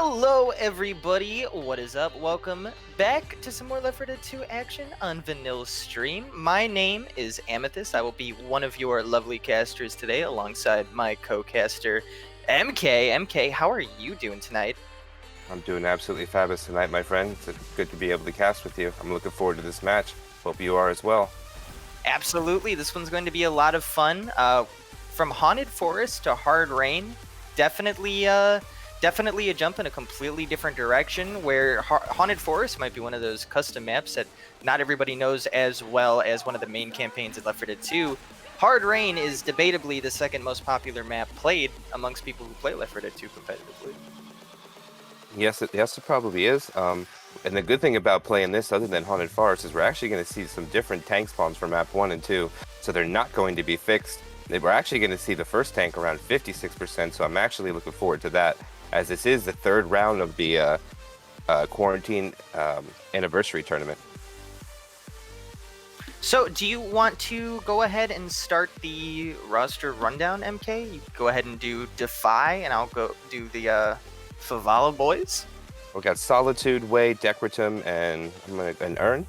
Hello everybody, what is up? Welcome back to some more Left 4 Dead 2 action on Vanilla Stream. My name is Amethyst. I will be one of your lovely casters today alongside my co-caster MK. MK, how are you doing tonight? I'm doing absolutely fabulous tonight, my friend. It's good to be able to cast with you. I'm looking forward to this match. Hope you are as well. Absolutely, this one's going to be a lot of fun. From Haunted Forest to Hard Rain, definitely a jump in a completely different direction, where Haunted Forest might be one of those custom maps that not everybody knows as well as one of the main campaigns in Left 4 Dead 2. Hard Rain is debatably the second most popular map played amongst people who play Left 4 Dead 2 competitively. Yes, it probably is. And the good thing about playing this, other than Haunted Forest, is we're actually going to see some different tank spawns for map 1 and 2, so they're not going to be fixed. We're actually going to see the first tank around 56%, so I'm actually looking forward to that, as this is the third round of the quarantine anniversary tournament. So, do you want to go ahead and start the roster rundown, MK? You go ahead and do Defy, and I'll go do the Favela boys. We got Solitude, Way, Decritum, and Ern.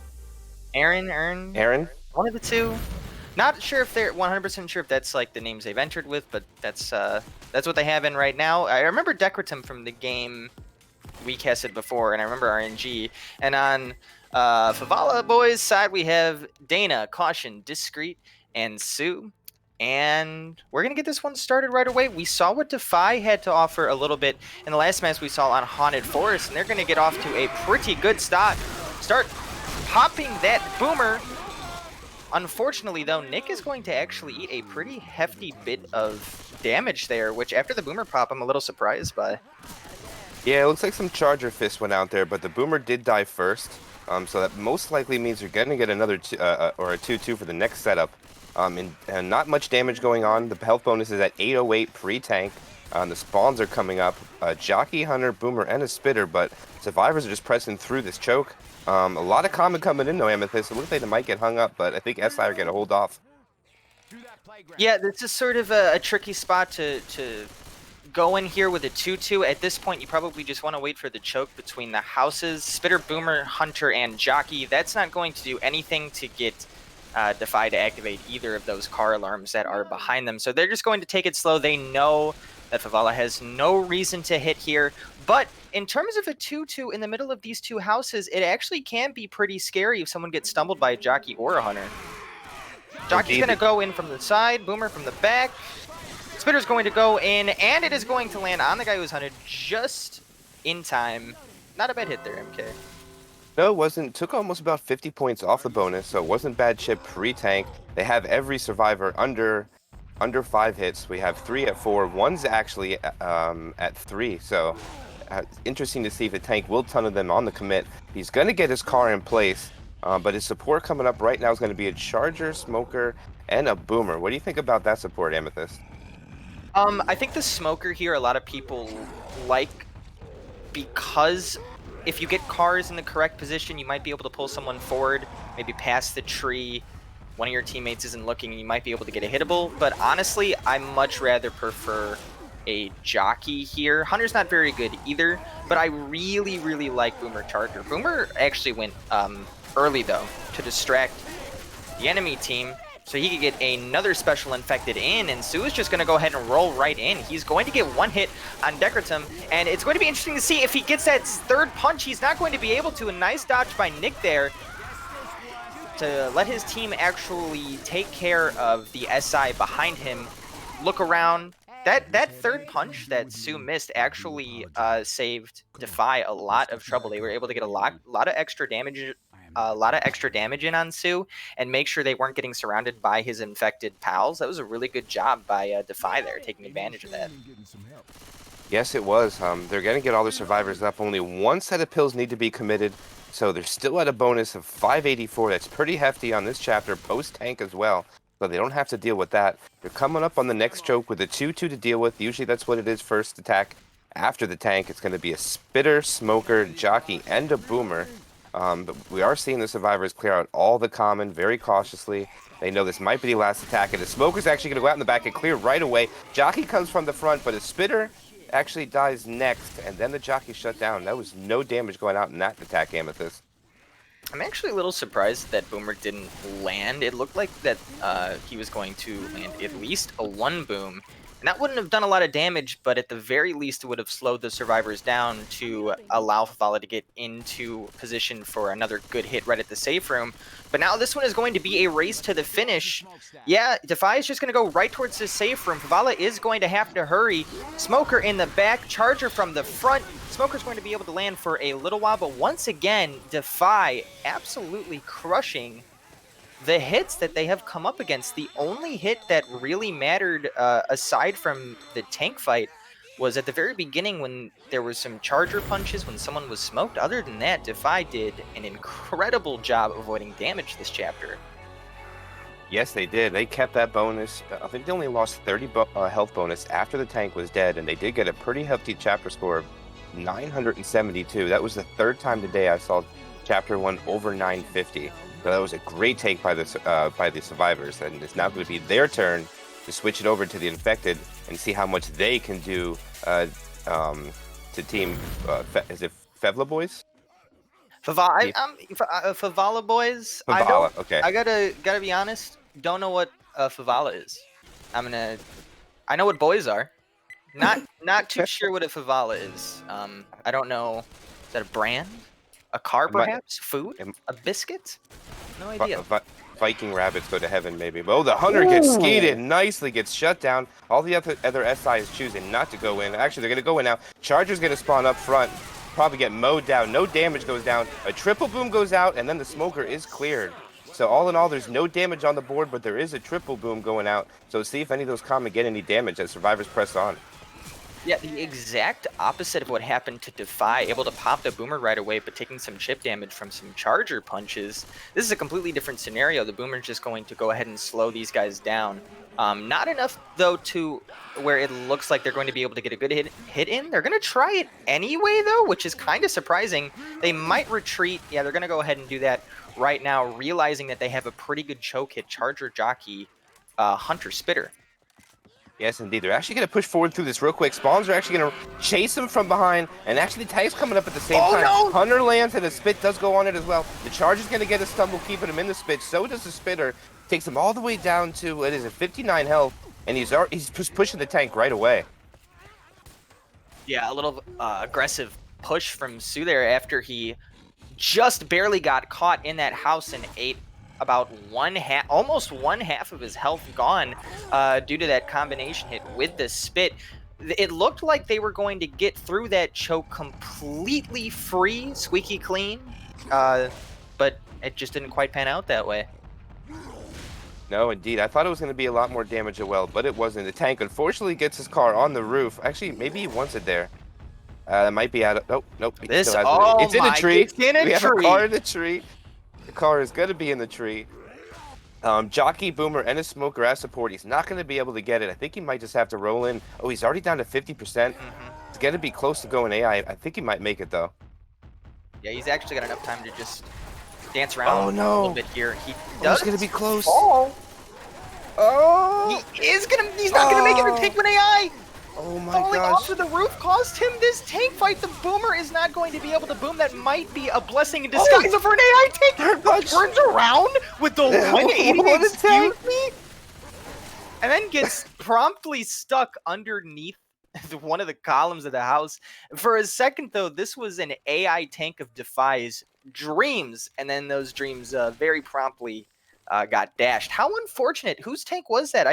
Aaron. One of the two. Not sure if they're 100% sure if that's like the names they've entered with, but that's what they have in right now. I remember Decritum from the game we casted before, and I remember RNG. And on Favela boys side, we have Dana, Caution, Discreet, and Sue. And we're going to get this one started right away. We saw what Defy had to offer a little bit in the last match we saw on Haunted Forest, and they're going to get off to a pretty good start popping that boomer. Unfortunately, though, Nick is going to actually eat a pretty hefty bit of damage there, which after the boomer pop, I'm a little surprised by. Yeah, it looks like some Charger Fist went out there, but the boomer did die first. So that most likely means you're going to get another or a 2-2 for the next setup. And not much damage going on. The health bonus is at 808 pre-tank. The spawns are coming up. Jockey, Hunter, Boomer, and a Spitter, but survivors are just pressing through this choke. A lot of common coming in though, Amethyst. It looks like they might get hung up, but I think SI are going to hold off. Yeah, this is sort of a tricky spot to go in here with a 2-2. At this point, you probably just want to wait for the choke between the houses. Spitter, Boomer, Hunter, and Jockey. That's not going to do anything to get Defy to activate either of those car alarms that are behind them. So they're just going to take it slow. They know that Favela has no reason to hit here. But in terms of a 2-2 in the middle of these two houses, it actually can be pretty scary if someone gets stumbled by a Jockey or a Hunter. Jockey's going to go in from the side, Boomer from the back. Spitter's going to go in, and it is going to land on the guy who's hunted just in time. Not a bad hit there, MK. No, it wasn't. Took almost about 50 points off the bonus, so it wasn't bad chip pre-tank. They have every survivor under 5 hits. We have 3 at 4. One's actually at 3, so interesting to see if the tank will ton of them on the commit. He's going to get his car in place, but his support coming up right now is going to be a Charger, Smoker, and a Boomer. What do you think about that support, Amethyst? I think the Smoker here, a lot of people like, because if you get cars in the correct position, you might be able to pull someone forward, maybe past the tree. One of your teammates isn't looking, and you might be able to get a hittable. But honestly, I much rather prefer a Jockey here. Hunter's not very good either, but I really, really like Boomer Charger. Boomer actually went early, though, to distract the enemy team, so he could get another special infected in, and Sue is just going to go ahead and roll right in. He's going to get one hit on Decritum, and it's going to be interesting to see if he gets that third punch. He's not going to be able to. A nice dodge by Nick there to let his team actually take care of the SI behind him. Look around. That third punch that Sue missed actually saved Defy a lot of trouble. They were able to get a lot of extra damage in on Sue and make sure they weren't getting surrounded by his infected pals. That was a really good job by Defy there, taking advantage of that. Yes, it was. They're going to get all their survivors up. Only one set of pills need to be committed, so they're still at a bonus of 584. That's pretty hefty on this chapter, post-tank as well, so they don't have to deal with that. They're coming up on the next choke with a 2-2 to deal with. Usually that's what it is, first attack. After the tank, it's going to be a Spitter, Smoker, Jockey, and a Boomer. But we are seeing the survivors clear out all the common very cautiously. They know this might be the last attack, and the Smoker's actually going to go out in the back and clear right away. Jockey comes from the front, but a Spitter actually dies next, and then the jockey shut down. That was no damage going out in that attack Amethyst. I'm actually a little surprised that Boomer didn't land. It looked like that he was going to land at least a 1 boom. And that wouldn't have done a lot of damage, but at the very least it would have slowed the survivors down to allow Favela to get into position for another good hit right at the safe room. But now this one is going to be a race to the finish. Yeah, Defy is just going to go right towards the safe room. Favela is going to have to hurry. Smoker in the back, Charger from the front. Smoker's going to be able to land for a little while, but once again, Defy absolutely crushing the hits that they have come up against. The only hit that really mattered, aside from the tank fight, was at the very beginning when there was some charger punches when someone was smoked. Other than that, Defy did an incredible job avoiding damage this chapter. Yes, they did. They kept that bonus. I think they only lost 30 health bonus after the tank was dead, and they did get a pretty hefty chapter score of 972. That was the 3rd time today I saw chapter 1 over 950. So that was a great take by the survivors, and it's now going to be their turn to switch it over to the infected and see how much they can do to team. Is it Favela boys? Favela boys. Favela, okay. I gotta be honest. Don't know what Favela is. I know what boys are. Not too sure what a Favela is. I don't know. Is that a brand? A car, perhaps? Food? A biscuit? No idea. Viking rabbits go to heaven, maybe. Oh, the hunter gets skeeted nicely, gets shut down. All the other SI is choosing not to go in. Actually, they're going to go in now. Charger's going to spawn up front. Probably get mowed down. No damage goes down. A triple boom goes out, and then the smoker is cleared. So all in all, there's no damage on the board, but there is a triple boom going out. So see if any of those common get any damage as survivors press on. Yeah, the exact opposite of what happened to Defy, able to pop the boomer right away, but taking some chip damage from some charger punches. This is a completely different scenario. The boomer's just going to go ahead and slow these guys down. Not enough, though, to where it looks like they're going to be able to get a good hit in. They're going to try it anyway, though, which is kind of surprising. They might retreat. Yeah, they're going to go ahead and do that right now, realizing that they have a pretty good choke hit. Charger, Jockey, Hunter, Spitter. Yes, indeed. They're actually going to push forward through this real quick. Spawns are actually going to chase him from behind, and actually the tag's coming up at the same time. No! Hunter lands, and the spit does go on it as well. The Charger's going to get a stumble, keeping him in the spit. So does the Spitter. Takes him all the way down to, what is it, 59 health, and he's pushing the tank right away. Yeah, a little aggressive push from Sue there after he just barely got caught in that house and ate about almost one half of his health gone due to that combination hit with the spit. It looked like they were going to get through that choke completely free, squeaky clean, but it just didn't quite pan out that way. No, indeed. I thought it was going to be a lot more damage as well, but it wasn't. The tank unfortunately gets his car on the roof. Actually, maybe he wants it there. It might be out of... Nope. It's in a tree. It's in a tree. We have a car in the tree. The car is going to be in the tree. Jockey, Boomer, and a Smoker as support. He's not going to be able to get it. I think he might just have to roll in. Oh, he's already down to 50%. It's going to be close to going AI. I think he might make it, though. Yeah, he's actually got enough time to just dance around a little bit here. He does. It's going to be close. Fall. Oh! He's not going to make it to take an AI! Oh my Falling gosh. off of the roof cost him this tank fight. The Boomer is not going to be able to boom. That might be a blessing in disguise for an AI tank. Turns around with the 180, excuse me? And then gets promptly stuck underneath one of the columns of the house. For a second, though, this was an AI tank of Defy's dreams. And then those dreams very promptly got dashed. How unfortunate. Whose tank was that?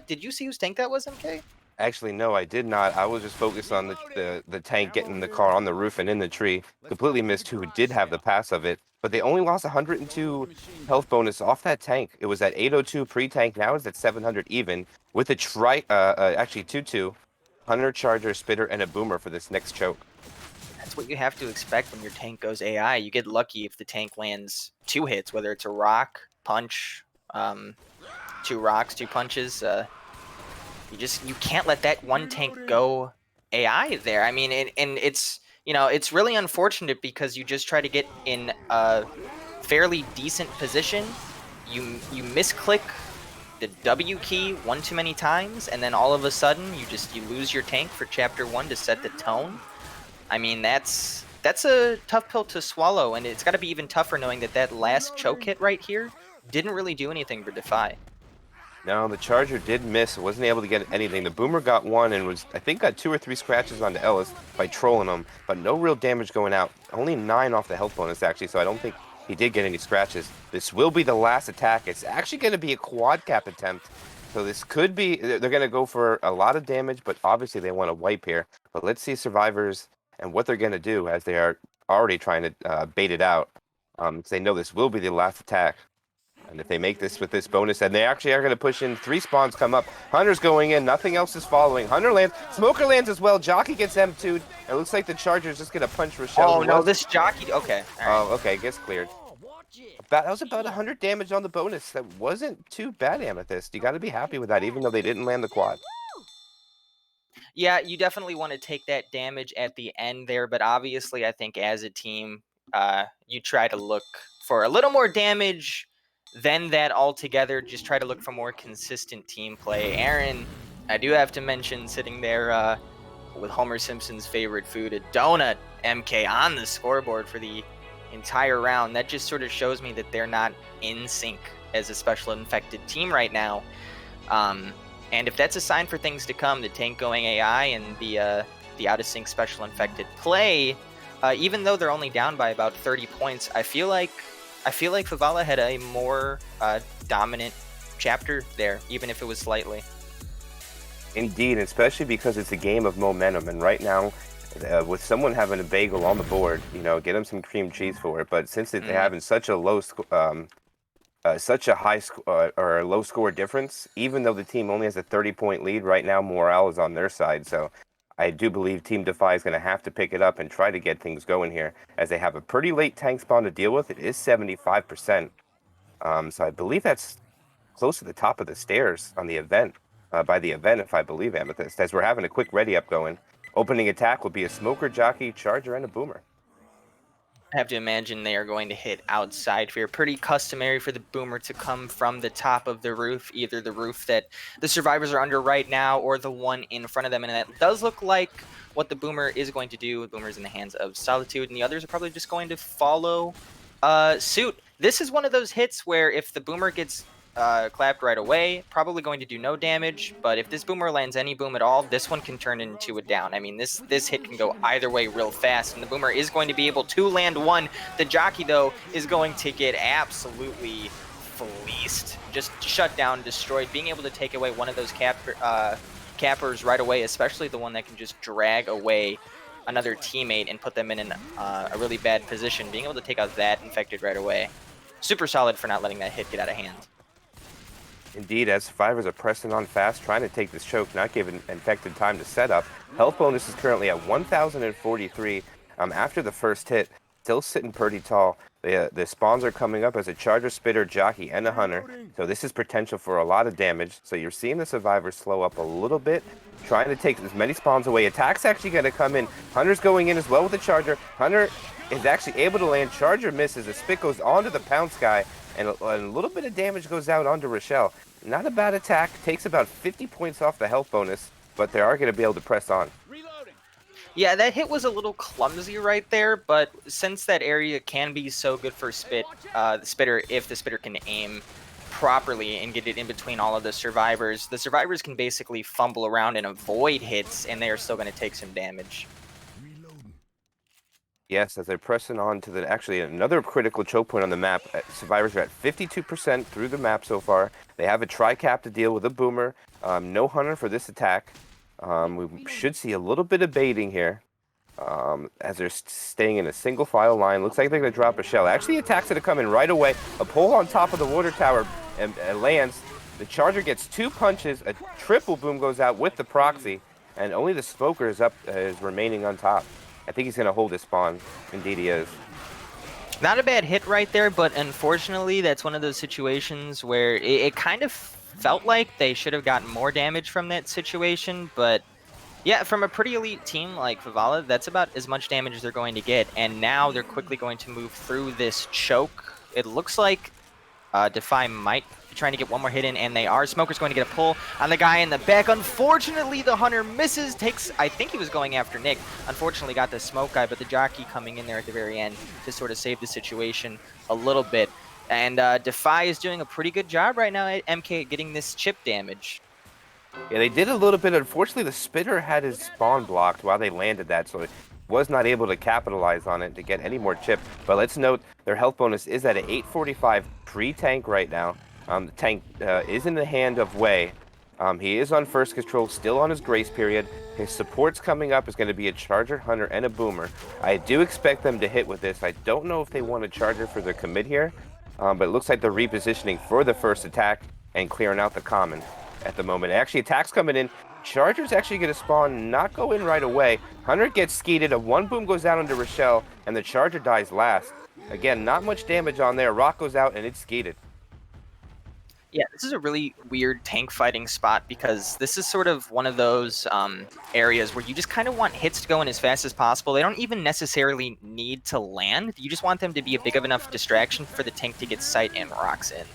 Did you see whose tank that was, MK? Actually, no, I did not. I was just focused on the tank getting the car on the roof and in the tree. Completely missed who did have the pass of it. But they only lost 102 health bonus off that tank. It was at 802 pre-tank. Now it's at 700 even. With a actually 2-2. Hunter, Charger, Spitter, and a Boomer for this next choke. That's what you have to expect when your tank goes AI. You get lucky if the tank lands 2 hits, whether it's a rock, punch, 2 rocks, 2 punches. You can't let that one tank go AI there. I mean, and it's really unfortunate because you just try to get in a fairly decent position. You misclick the W key one too many times, and then all of a sudden you lose your tank for chapter 1 to set the tone. I mean, that's a tough pill to swallow, and it's got to be even tougher knowing that that last choke hit right here didn't really do anything for Defy. No, the Charger did miss. Wasn't able to get anything. The Boomer got one and was, I think, got 2 or 3 scratches onto Ellis by trolling him, but no real damage going out. Only 9 off the health bonus, actually, so I don't think he did get any scratches. This will be the last attack. It's actually going to be a quad cap attempt. So this could be, they're going to go for a lot of damage, but obviously they want to wipe here. But let's see Survivors and what they're going to do as they are already trying to bait it out. Because they know this will be the last attack. And if they make this with this bonus, and they actually are going to push in, 3 spawns come up. Hunter's going in. Nothing else is following. Hunter lands. Smoker lands as well. Jockey gets M2'd. It looks like the Charger's just going to punch Rochelle. Oh, no, this Jockey. Okay. Oh, okay. Gets cleared. That was about 100 damage on the bonus. That wasn't too bad, Amethyst. You got to be happy with that, even though they didn't land the quad. Yeah, you definitely want to take that damage at the end there, but obviously I think as a team, you try to look for a little more damage than that altogether. Just try to look for more consistent team play. Aaron, I do have to mention, sitting there with Homer Simpson's favorite food, a donut, MK on the scoreboard for the entire round. That just sort of shows me that they're not in sync as a special infected team right now. And if that's a sign for things to come, the tank going AI and the out of sync special infected play, even though they're only down by about 30 points, I feel like Favela had a more dominant chapter there, even if it was slightly. Indeed, especially because it's a game of momentum, and right now, with someone having a bagel on the board, you know, get them some cream cheese for it. But since they're having such a low such a high or a low score difference, even though the team only has a 30-point lead right now, morale is on their side. So I do believe Team Defy is going to have to pick it up and try to get things going here, as they have a pretty late tank spawn to deal with. It is 75%. So I believe that's close to the top of the stairs on the event, by the event, if I believe, Amethyst, as we're having a quick ready up going. Opening attack will be a Smoker, Jockey, Charger, and a Boomer. I have to imagine they are going to hit outside here. Pretty customary for the Boomer to come from the top of the roof, either the roof that the Survivors are under right now or the one in front of them. And that does look like what the Boomer is going to do. The Boomer's in the hands of Solitude, and the others are probably just going to follow suit. This is one of those hits where if the Boomer gets clapped right away, probably going to do no damage, but if this Boomer lands any boom at all, this one can turn into a down. I mean, this hit can go either way real fast, and the Boomer is going to be able to land one. The Jockey, though, is going to get absolutely fleeced, just shut down, destroyed. Being able to take away one of those cappers right away, especially the one that can just drag away another teammate and put them in a really bad position. Being able to take out that infected right away, super solid for not letting that hit get out of hand. Indeed, as Survivors are pressing on fast, trying to take this choke, not giving infected time to set up. Health bonus is currently at 1,043 after the first hit. Still sitting pretty tall. The spawns are coming up as a Charger, Spitter, Jockey, and a Hunter. So this is potential for a lot of damage. So you're seeing the Survivors slow up a little bit, trying to take as many spawns away. Attack's actually going to come in. Hunter's going in as well with the Charger. Hunter is actually able to land. Charger misses. The Spit goes onto the Pounce guy, and a little bit of damage goes out onto Rochelle. Not a bad attack. Takes about 50 points off the health bonus, but they are going to be able to press on. Yeah, that hit was a little clumsy right there, but since that area can be so good for the Spitter, if the Spitter can aim properly and get it in between all of the Survivors can basically fumble around and avoid hits, and they are still going to take some damage. Yes, as they're pressing on to actually another critical choke point on the map. Survivors are at 52% through the map so far. They have a tri-cap to deal with a Boomer. No Hunter for this attack. We should see a little bit of baiting here as they're staying in a single file line. Looks like they're going to drop a shell. Actually, attacks that are coming right away. A pole on top of the water tower and lands. The Charger gets 2 punches. A triple boom goes out with the proxy, and only the Smoker is remaining on top. I think he's going to hold his spawn. Indeed he is. Not a bad hit right there, but unfortunately that's one of those situations where it kind of felt like they should have gotten more damage from that situation. But yeah, from a pretty elite team like Favela, that's about as much damage as they're going to get. And now they're quickly going to move through this choke. It looks like Defy might trying to get one more hit in, and they are. Smoker's going to get a pull on the guy in the back. Unfortunately, the Hunter misses, takes, I think he was going after Nick. Unfortunately got the smoke guy, but the jockey coming in there at the very end to sort of save the situation a little bit. And Defy is doing a pretty good job right now at MK getting this chip damage. Yeah, they did a little bit. Unfortunately, the Spitter had his spawn blocked while they landed that, so he was not able to capitalize on it to get any more chip. But let's note their health bonus is at an 845 pre-tank right now. The tank is in the hand of Wei. He is on first control, still on his grace period. His supports coming up is going to be a Charger, Hunter, and a Boomer. I do expect them to hit with this. I don't know if they want a Charger for their commit here, but it looks like they're repositioning for the first attack and clearing out the common at the moment. Actually, attacks coming in. Charger's actually going to spawn, not go in right away. Hunter gets skeeted, a one boom goes down into Rochelle, and the Charger dies last. Again, not much damage on there. Rock goes out, and it's skeeted. Yeah, this is a really weird tank fighting spot because this is sort of one of those areas where you just kind of want hits to go in as fast as possible. They don't even necessarily need to land. You just want them to be a big enough distraction for the tank to get sight and rocks in.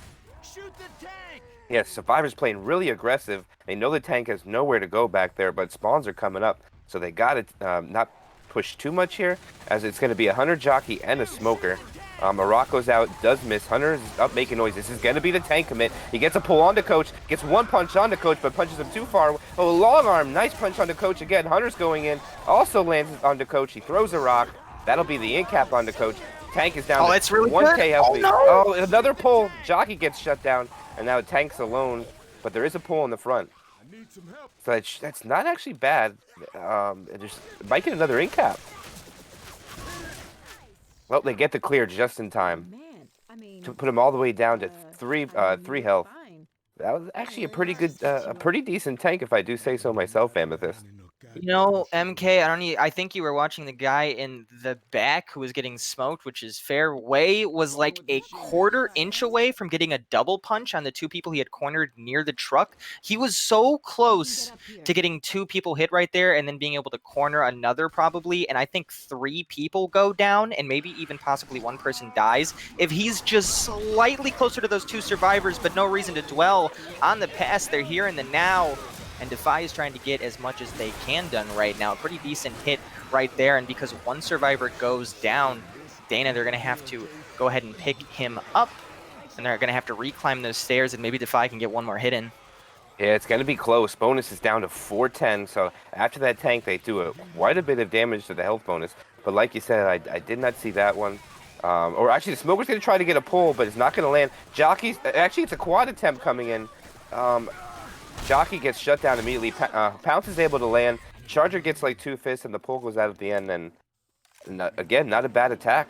Yeah, Survivor's playing really aggressive. They know the tank has nowhere to go back there, but spawns are coming up. So they got to not push too much here, as it's going to be a Hunter jockey and a Smoker. Morocco's out, does miss. Hunter is up making noise. This is going to be the tank commit. He gets a pull onto Coach, gets one punch onto Coach, but punches him too far. Oh, long arm, nice punch onto Coach again. Hunter's going in, also lands onto Coach. He throws a rock. That'll be the in cap onto Coach. Tank is down to it's really 1K good. healthy. No. Oh, another pull. Jockey gets shut down, and now Tank's alone, but there is a pull in the front. So that's not actually bad. Just might get another in cap. Well, they get the clear just in time to put him all the way down to three health. That was actually a pretty good, a pretty decent tank, if I do say so myself, Amethyst. You know, MK, I think you were watching the guy in the back who was getting smoked, which is fair. Wei was like a quarter inch away from getting a double punch on the two people he had cornered near the truck. He was so close to getting two people hit right there and then being able to corner another probably. And I think 3 people go down and maybe even possibly one person dies if he's just slightly closer to those 2 survivors, but no reason to dwell on the past. They're here in the now. And Defy is trying to get as much as they can done right now. Pretty decent hit right there. And because one survivor goes down, Dana, they're going to have to go ahead and pick him up. And they're going to have to reclimb those stairs, and maybe Defy can get one more hit in. Yeah, it's going to be close. Bonus is down to 410. So after that tank, they do quite a bit of damage to the health bonus. But like you said, I did not see that one. Or actually, the Smoker's going to try to get a pull, but it's not going to land. Jockey's, actually, it's a quad attempt coming in. Jockey gets shut down immediately. Pounce is able to land. Charger gets like 2 fists, and the pull goes out at the end. And again, not a bad attack.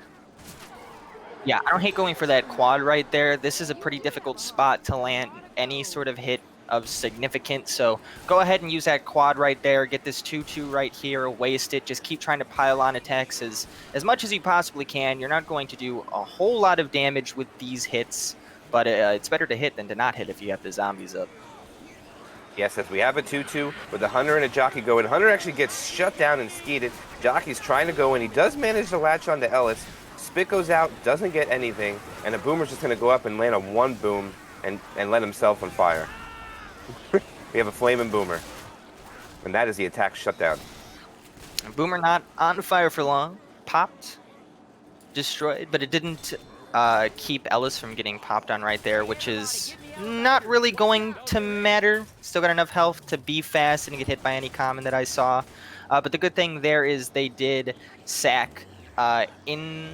Yeah, I don't hate going for that quad right there. This is a pretty difficult spot to land any sort of hit of significance. So go ahead and use that quad right there. Get this 2-2 right here. Waste it. Just keep trying to pile on attacks as much as you possibly can. You're not going to do a whole lot of damage with these hits, but it's better to hit than to not hit if you have the zombies up. Yes, as we have a 2-2 with a Hunter and a Jockey going. Hunter actually gets shut down and skeeted. Jockey's trying to go in. He does manage to latch onto Ellis. Spit goes out, doesn't get anything, and a Boomer's just going to go up and land on one boom and let himself on fire. We have a flaming Boomer, and that is the attack shutdown. Boomer not on fire for long. Popped, destroyed, but it didn't keep Ellis from getting popped on right there, which is not really going to matter. Still got enough health to be fast and get hit by any common that I saw. But the good thing there is they did sack in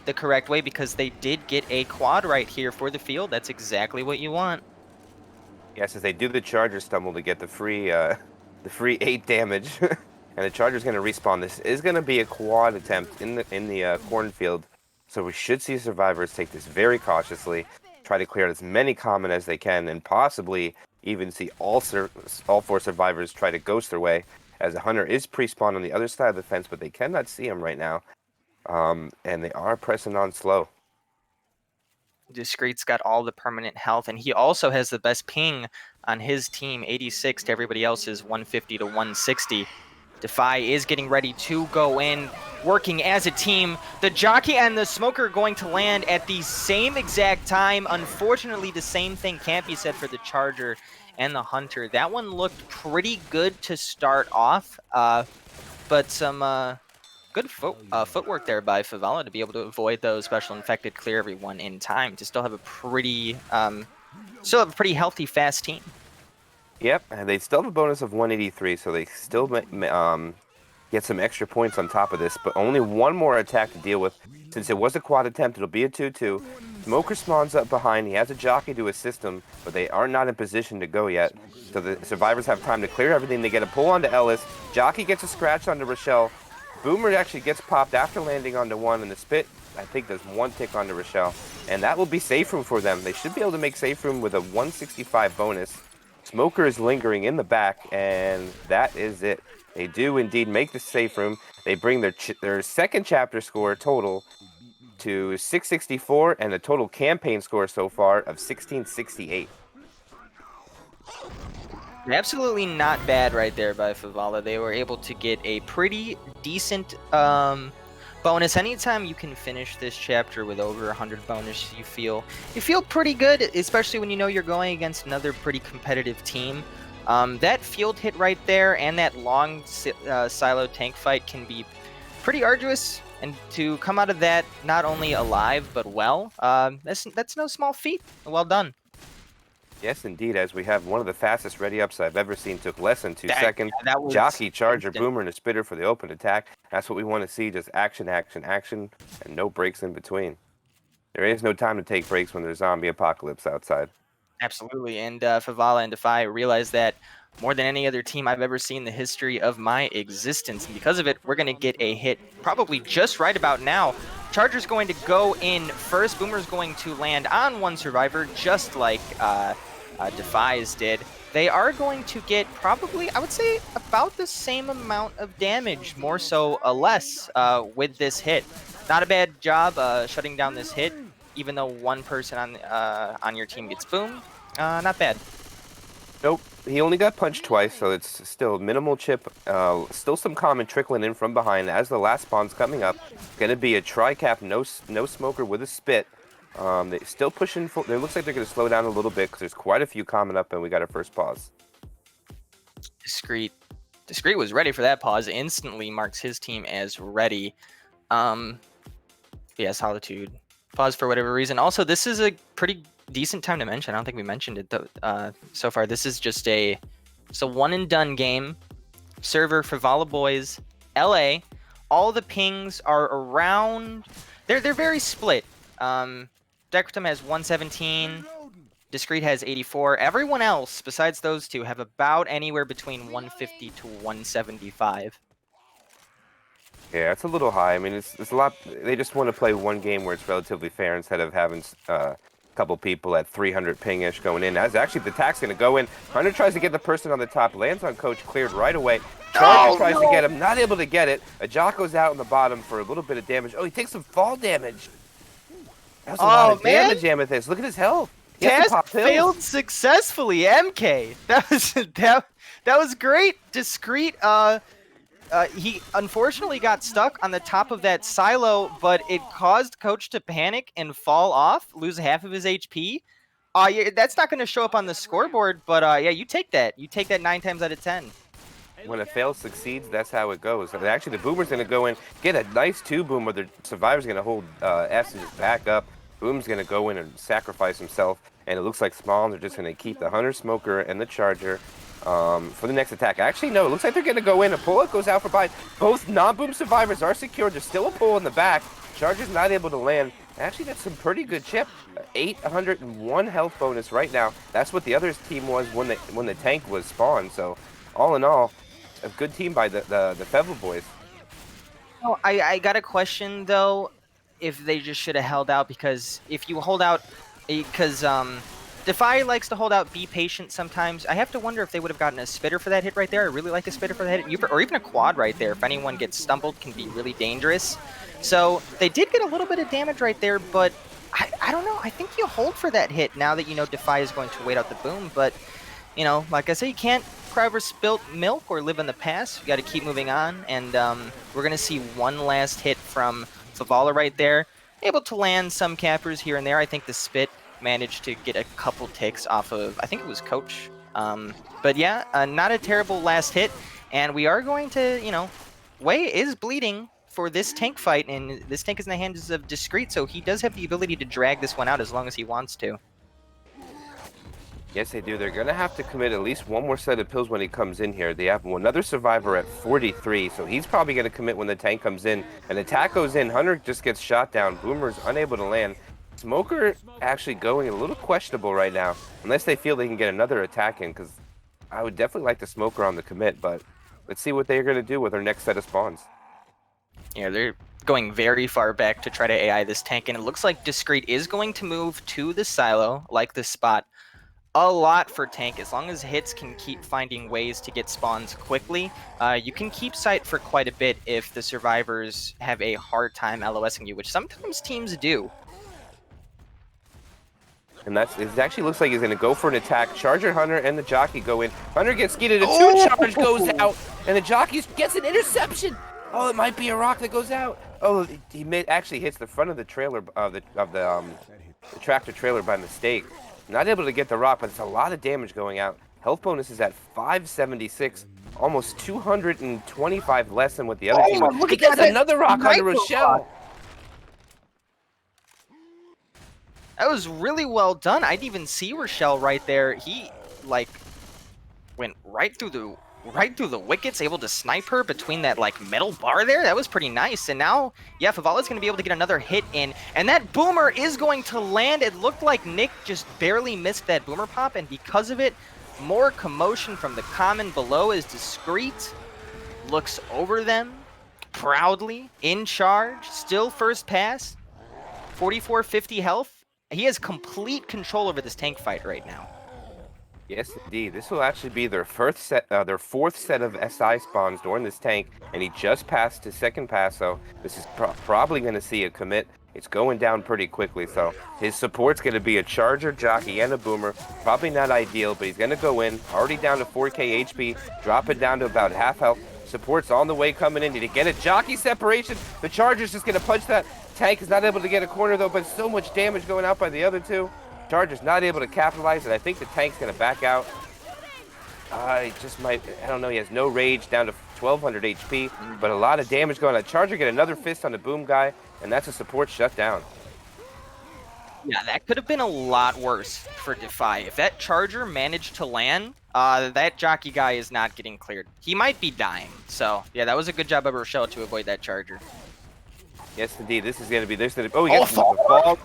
the correct way because they did get a quad right here for the field. That's exactly what you want. Yes, as they do the Charger stumble to get the free 8 damage, and the Charger's going to respawn. This is going to be a quad attempt in the cornfield. So we should see survivors take this very cautiously, try to clear as many common as they can, and possibly even see all 4 survivors try to ghost their way, as the Hunter is pre-spawned on the other side of the fence, but they cannot see him right now. And they are pressing on slow. Discreet's got all the permanent health, and he also has the best ping on his team, 86 to everybody else's 150 to 160. Defy is getting ready to go in. working as a team. The Jockey and the Smoker going to land at the same exact time. Unfortunately, the same thing can't be said for the Charger and the Hunter. That one looked pretty good to start off, but some good footwork there by Favela to be able to avoid those special infected, clear everyone in time to still have a pretty healthy, fast team. Yep, and they still have a bonus of 183, so they still get some extra points on top of this, but only one more attack to deal with. Since it was a quad attempt, it'll be a 2-2. Smoker spawns up behind. He has a Jockey to assist him, but they are not in position to go yet. So the survivors have time to clear everything. They get a pull onto Ellis. Jockey gets a scratch onto Rochelle. Boomer actually gets popped after landing onto one, and the Spit, I think, does one tick onto Rochelle. And that will be safe room for them. They should be able to make safe room with a 165 bonus. Smoker is lingering in the back, and that is it. They do indeed make the safe room. They bring their second chapter score total to 664 and a total campaign score so far of 1668. Absolutely not bad right there by Favela. They were able to get a pretty decent bonus. Anytime you can finish this chapter with over 100 bonus, you feel pretty good, especially when you know you're going against another pretty competitive team. That field hit right there and that long silo tank fight can be pretty arduous, and to come out of that not only alive but well, that's no small feat. Well done. Yes, indeed, as we have one of the fastest ready-ups I've ever seen. Took less than 2 seconds. That was Jockey, Charger, instant. Boomer, and a Spitter for the open attack. That's what we want to see, just action, action, action, and no breaks in between. There is no time to take breaks when there's zombie apocalypse outside. Absolutely, and Favela and Defy realize that more than any other team I've ever seen in the history of my existence. And because of it, we're going to get a hit probably just right about now. Charger's going to go in first. Boomer's going to land on one survivor, just like Defy's did. They are going to get probably, I would say, about the same amount of damage, more so less with this hit. Not a bad job shutting down this hit, even though one person on your team gets boomed. Not bad. Nope, he only got punched twice, so it's still minimal chip. Still some common trickling in from behind as the last spawn's coming up. Going to be a tri-cap, no smoker with a Spit. They still pushing. It looks like they're going to slow down a little bit because there's quite a few coming up, and we got our first pause. Discreet was ready for that pause. Instantly marks his team as ready. Yeah, Solitude. Pause for whatever reason. Also, this is a pretty decent time to mention. I don't think we mentioned it though, so far. This is just it's a one and done game. Server for Favela Boys, LA. All the pings are around. They're very split. Decretum has 117. Discreet has 84. Everyone else besides those two have about anywhere between 150 to 175. Yeah, it's a little high. I mean, it's a lot. They just want to play one game where it's relatively fair instead of having a couple people at 300 ping-ish going in. As actually the attack's going to go in. Hunter tries to get the person on the top, lands on Coach, cleared right away. Charger tries to get him, not able to get it. Ajako's out on the bottom for a little bit of damage. Oh, he takes some fall damage. That was a lot of damage, Amethyst. Look at his health. Test failed successfully. MK. That was great. Discreet. He unfortunately got stuck on the top of that silo, but it caused Coach to panic and fall off, lose half of his HP. Yeah, that's not going to show up on the scoreboard, but yeah, you take that. You take that 9 times out of 10. When a fail succeeds, that's how it goes. Actually, the Boomer's going to go in, get a nice 2-boom, where the Survivor's going to hold S and just back up. Boom's going to go in and sacrifice himself, and it looks like Smalls are just going to keep the Hunter, Smoker, and the Charger for the next attack. Actually, no, it looks like they're going to go in. A pull-up goes out for Bide. Both non-boom survivors are secured. There's still a pull in the back. Charger's not able to land. Actually, that's some pretty good chip. 801 health bonus right now. That's what the other team was when the tank was spawned. So, all in all, a good team by the Favela boys. Oh, I got a question, though, if they just should have held out, because if you hold out, because Defy likes to hold out, be patient sometimes. I have to wonder if they would have gotten a Spitter for that hit right there. I really like a Spitter for that hit, or even a quad right there. If anyone gets stumbled, can be really dangerous. So they did get a little bit of damage right there, but I don't know. I think you hold for that hit now that you know Defy is going to wait out the boom. But you know, like I say, you can't cry over spilt milk or live in the past. You got to keep moving on, and we're gonna see one last hit from Favela right there, able to land some cappers here and there. I think the spit managed to get a couple ticks off of, I think it was Coach. But yeah, not a terrible last hit, and we are going to, you know, Wei is bleeding for this tank fight, and this tank is in the hands of Discreet, so he does have the ability to drag this one out as long as he wants to. Yes, they do. They're going to have to commit at least one more set of pills when he comes in here. They have another survivor at 43, so he's probably going to commit when the tank comes in. An attack goes in. Hunter just gets shot down. Boomer's unable to land. Smoker actually going a little questionable right now, unless they feel they can get another attack in, because I would definitely like the Smoker on the commit, but let's see what they're going to do with their next set of spawns. Yeah, they're going very far back to try to AI this tank, and it looks like Discreet is going to move to the silo, like this spot, a lot for tank. As long as hits can keep finding ways to get spawns quickly, you can keep sight for quite a bit if the survivors have a hard time LOSing you, which sometimes teams do. And it actually looks like he's going to go for an attack. Charger, Hunter, and the jockey go in. Hunter gets skidded. A two-charge goes out, and the jockey gets an interception. Oh, it might be a rock that goes out. Oh, he actually hits the front of the trailer of the tractor trailer by mistake. Not able to get the rock, but it's a lot of damage going out. Health bonus is at 576, almost 225 less than what the other team was. Look at that! Another rock on the Rochelle. That was really well done. I didn't even see Rochelle right there. He like went right through the wickets, able to snipe her between that like metal bar there. That was pretty nice. And now, yeah, Favela's going to be able to get another hit in, and that boomer is going to land. It looked like Nick just barely missed that boomer pop, and because of it, more commotion from the common below as Discreet looks over them proudly, in charge, still first pass, 4450 health. He has complete control over this tank fight right now. Yes, indeed. This will actually be their fourth set of SI spawns during this tank, and he just passed his second pass, so this is probably going to see a commit. It's going down pretty quickly, so his support's going to be a Charger, Jockey, and a Boomer. Probably not ideal, but he's going to go in, already down to 4k HP, drop it down to about half health. Support's on the way coming in to get a Jockey separation. The Charger's just going to punch that. Tank is not able to get a corner, though, but so much damage going out by the other two. Charger's not able to capitalize, and I think the tank's going to back out. He just might, I don't know, he has no rage, down to 1200 HP, but a lot of damage going on. Charger get another fist on the boom guy, and that's a support shutdown. Yeah, that could have been a lot worse for Defy. If that Charger managed to land, that Jockey guy is not getting cleared. He might be dying. So, yeah, that was a good job of Rochelle to avoid that Charger. Yes, indeed. This is going to be, oh, he gets the fall.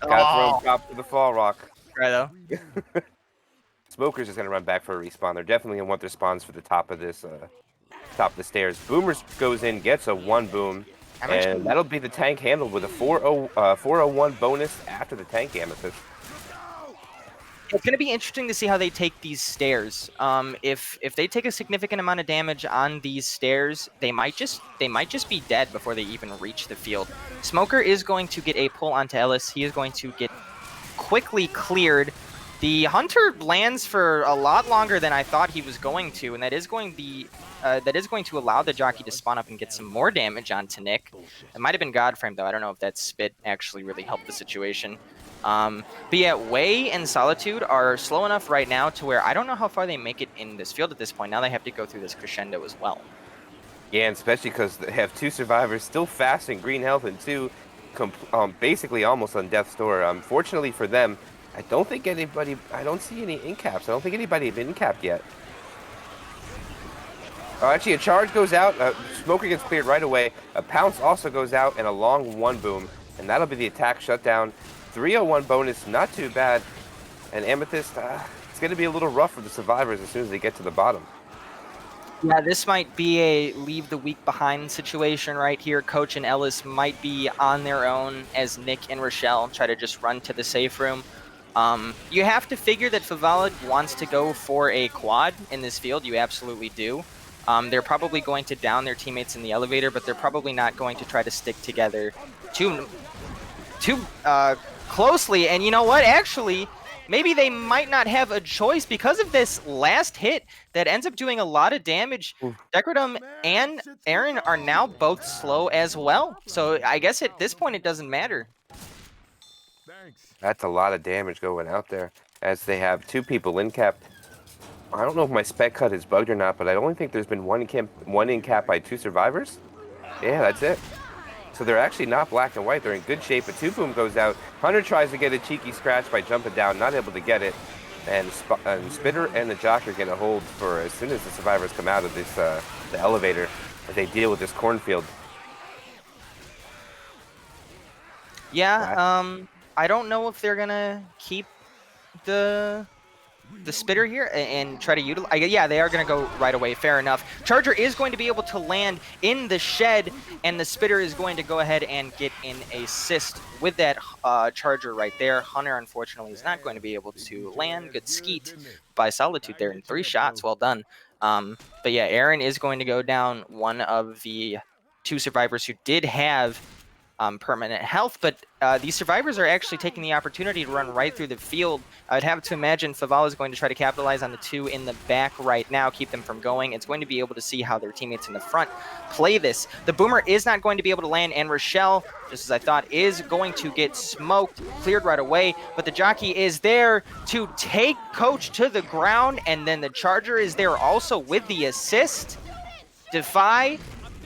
Gotta throw him top to the fall rock. Right, though. Smoker's is going to run back for a respawn. They're definitely going to want their spawns for the top of this, top of the stairs. Boomers goes in, gets a 1 boom, and that'll be the tank handled with a 401 bonus after the tank amethyst. It's going to be interesting to see how they take these stairs. If they take a significant amount of damage on these stairs, they might just be dead before they even reach the field. Smoker is going to get a pull onto Ellis. He is going to get quickly cleared. The Hunter lands for a lot longer than I thought he was going to, and that is going to allow the Jockey to spawn up and get some more damage onto Nick. It might have been Godframe, though. I don't know if that spit actually really helped the situation. But yeah, Wei and Solitude are slow enough right now to where I don't know how far they make it in this field at this point. Now they have to go through this crescendo as well. Yeah, and especially because they have 2 survivors still fast in green health and 2 basically almost on death's door. Fortunately for them, I don't see any incaps. I don't think anybody have incapped yet. Actually, a charge goes out. Smoker gets cleared right away. A pounce also goes out, and a long 1 boom. And that'll be the attack shutdown. 301 bonus, not too bad. And Amethyst, it's going to be a little rough for the survivors as soon as they get to the bottom. Yeah, this might be a leave the weak behind situation right here. Coach and Ellis might be on their own as Nick and Rochelle try to just run to the safe room. You have to figure that Favela wants to go for a quad in this field. You absolutely do. They're probably going to down their teammates in the elevator, but they're probably not going to try to stick together too closely. And you know what? Actually, maybe they might not have a choice because of this last hit that ends up doing a lot of damage. Decredum and Aaron are now both slow as well. So I guess at this point it doesn't matter. That's a lot of damage going out there as they have 2 people in cap. I don't know if my spec cut is bugged or not, but I only think there's been one in cap by 2 survivors. Yeah, that's it. So they're actually not black and white. They're in good shape. A 2-boom goes out. Hunter tries to get a cheeky scratch by jumping down, not able to get it. And Spitter and the Jock are going to hold for as soon as the survivors come out of this the elevator as they deal with this cornfield. Yeah, I don't know if they're going to keep the Spitter here and try to utilize. Yeah, they are going to go right away. Fair enough. Charger is going to be able to land in the shed, and the Spitter is going to go ahead and get an assist with that Charger right there. Hunter, unfortunately, is not going to be able to land. Good skeet by Solitude there in 3 shots. Well done. But yeah, Aaron is going to go down, one of the 2 survivors who did have permanent health, but these survivors are actually taking the opportunity to run right through the field. I'd have to imagine Favela is going to try to capitalize on the 2 in the back right now, keep them from going. It's going to be able to see how their teammates in the front play this. The Boomer is not going to be able to land, and Rochelle, just as I thought, is going to get smoked, cleared right away, but the Jockey is there to take Coach to the ground, and then the Charger is there also with the assist. Defy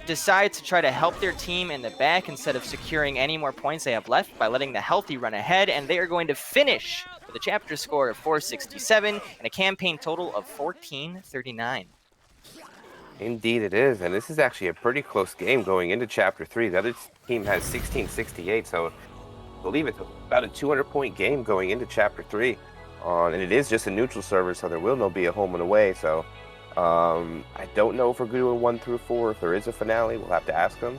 decides to try to help their team in the back instead of securing any more points they have left by letting the Healthy run ahead, and they are going to finish with a chapter score of 467 and a campaign total of 1439. Indeed it is, and this is actually a pretty close game going into Chapter 3. The other team has 1668, so I believe it's about a 200-point game going into Chapter 3. And it is just a neutral server, so there will be a home and away, so I don't know if we're doing 1 through 4. If there is a finale, we'll have to ask them,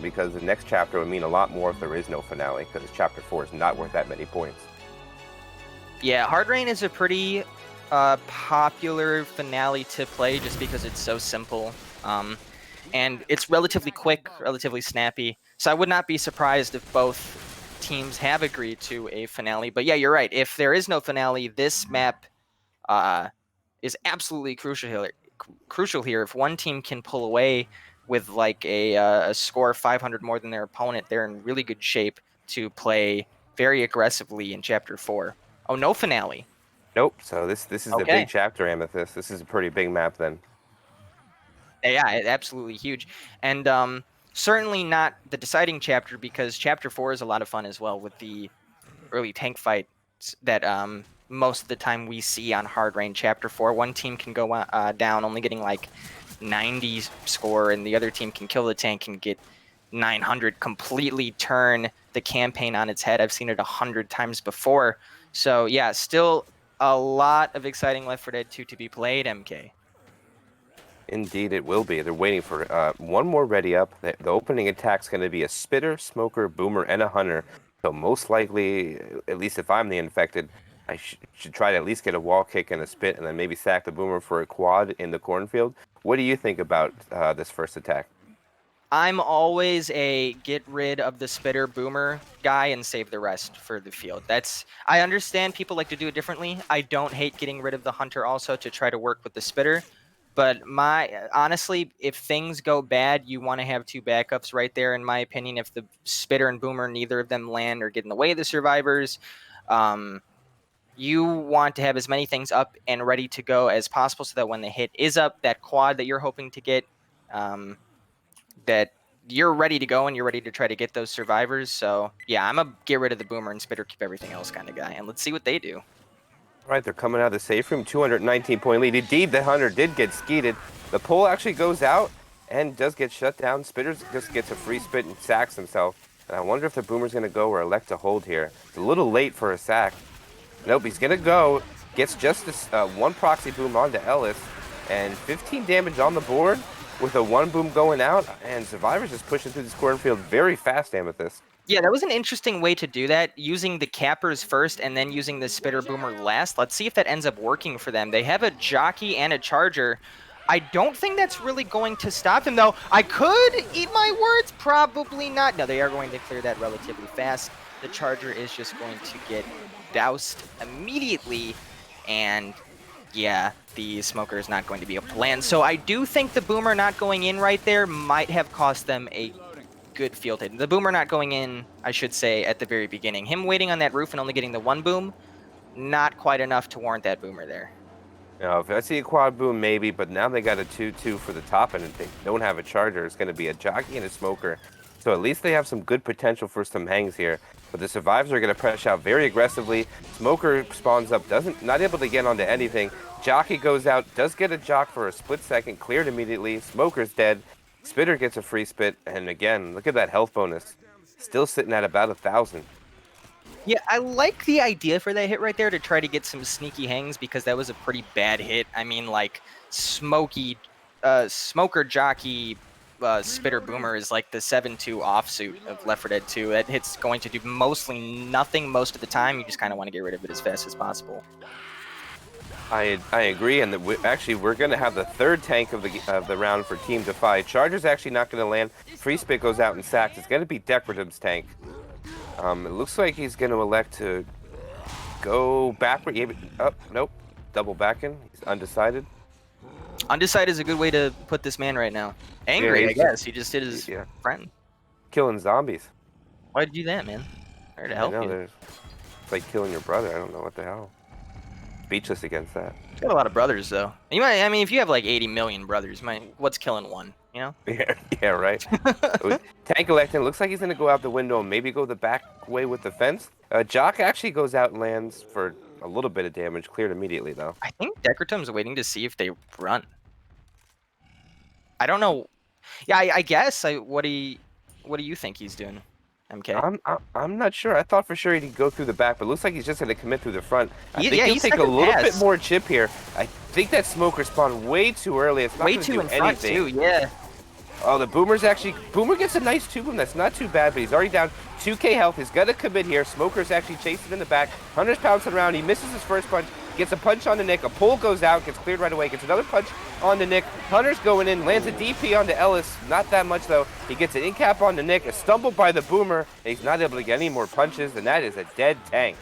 because the next chapter would mean a lot more if there is no finale, because Chapter 4 is not worth that many points. Yeah, Hard Rain is a pretty popular finale to play just because it's so simple, and it's relatively quick, relatively snappy, so I would not be surprised if both teams have agreed to a finale. But yeah, you're right, if there is no finale, this map is absolutely crucial here. If one team can pull away with like a score 500 more than their opponent, they're in really good shape to play very aggressively in Chapter 4. Oh, no finale. Nope. So this is the big chapter, Amethyst. This is a pretty big map then. Yeah, absolutely huge. And certainly not the deciding chapter, because Chapter 4 is a lot of fun as well with the early tank fights that most of the time we see on Hard Rain. Chapter 4, one team can go down only getting like 90 score, and the other team can kill the tank and get 900, completely turn the campaign on its head. I've seen it 100 times before. So yeah, still a lot of exciting Left 4 Dead 2 to be played, MK. Indeed it will be. They're waiting for one more ready up. The opening attack's going to be a Spitter, Smoker, Boomer, and a Hunter. So most likely, at least if I'm the infected, I should try to at least get a wall kick and a spit, and then maybe sack the Boomer for a quad in the cornfield. What do you think about this first attack? I'm always a get rid of the Spitter Boomer guy and save the rest for the field. I understand people like to do it differently. I don't hate getting rid of the Hunter also to try to work with the Spitter. But honestly, if things go bad, you want to have 2 backups right there, in my opinion. If the Spitter and Boomer, neither of them land or get in the way of the survivors, you want to have as many things up and ready to go as possible so that when the hit is up, that quad that you're hoping to get, that you're ready to go and you're ready to try to get those survivors. So yeah, I'm a get rid of the Boomer and Spitter, keep everything else kind of guy, and let's see what they do. Right, they're coming out of the safe room, 219-point lead. Indeed, the Hunter did get skeeted. The pull actually goes out and does get shut down. Spitter just gets a free spit and sacks himself. And I wonder if the Boomer's going to go or elect to hold here. It's a little late for a sack. Nope, he's going to go. Gets just this 1 proxy boom onto Ellis. And 15 damage on the board with a 1 boom going out. And Survivor's just pushing through this cornfield very fast, Amethyst. Yeah, that was an interesting way to do that, using the cappers first and then using the Spitter Boomer last. Let's see if that ends up working for them. They have a Jockey and a Charger. I don't think that's really going to stop them, though. I could eat my words, probably not. No, they are going to clear that relatively fast. the Charger is just going to get doused immediately, and yeah, the Smoker is not going to be able to land. So I do think the Boomer not going in right there might have cost them a good field hit. The Boomer not going in, I should say, at the very beginning. Him waiting on that roof and only getting the one boom, not quite enough to warrant that Boomer there. If I see a quad boom, maybe, but now they got a 2-2 for the top, and if they don't have a Charger, it's going to be a Jockey and a Smoker. So at least they have some good potential for some hangs here. But the Survivors are going to press out very aggressively. Smoker spawns up, not able to get onto anything. Jockey goes out, does get a Jock for a split second, cleared immediately. Smoker's dead. Spitter gets a free spit, and again, look at that health bonus. Still sitting at about 1,000. Yeah, I like the idea for that hit right there to try to get some sneaky hangs, because that was a pretty bad hit. I mean, like, Smoker Jockey Spitter Boomer is like the 7-2 offsuit of Left 4 Dead 2. That hit's going to do mostly nothing most of the time. You just kind of want to get rid of it as fast as possible. I agree, and actually we're going to have the third tank of the round for Team Defy. Charger's actually not going to land. Free spit goes out and sacked. It's going to be Decorativ's tank. It looks like he's going to elect to go backward. Oh, nope. Double back in. He's undecided. Undecided is a good way to put this man right now. Angry, Yeah, I guess. He just hit his friend. Killing zombies. Why'd you do that, man? I'm here to help you. It's like killing your brother. I don't know what the hell. Speechless against that. He's got a lot of brothers, though. You might, I mean, if you have like 80 million brothers, what's killing one? You know? Yeah, right. Tank electing. Looks like he's going to go out the window and maybe go the back way with the fence. Jock actually goes out and lands for a little bit of damage. Cleared immediately, though. I think Decoratum's waiting to see if they run. I don't know. Yeah, I guess. What do you think he's doing, MK? I'm not sure. I thought for sure he'd go through the back, but it looks like he's just going to commit through the front. I think he'll take a little bit more chip here. I think that Smoker spawned way too early. It's not going to do anything. Way too in front, too, yeah. Oh, the Boomer gets a nice 2-boom. That's not too bad, but he's already down 2k health. He's going to commit here. Smoker's actually chasing in the back. Hunter's pouncing around. He misses his first punch. Gets a punch on the Nick. A pull goes out. Gets cleared right away. Gets another punch on the Nick. Hunter's going in. Lands a DP onto Ellis. Not that much, though. He gets an in-cap on the Nick. A stumble by the Boomer. And he's not able to get any more punches, and that is a dead tank.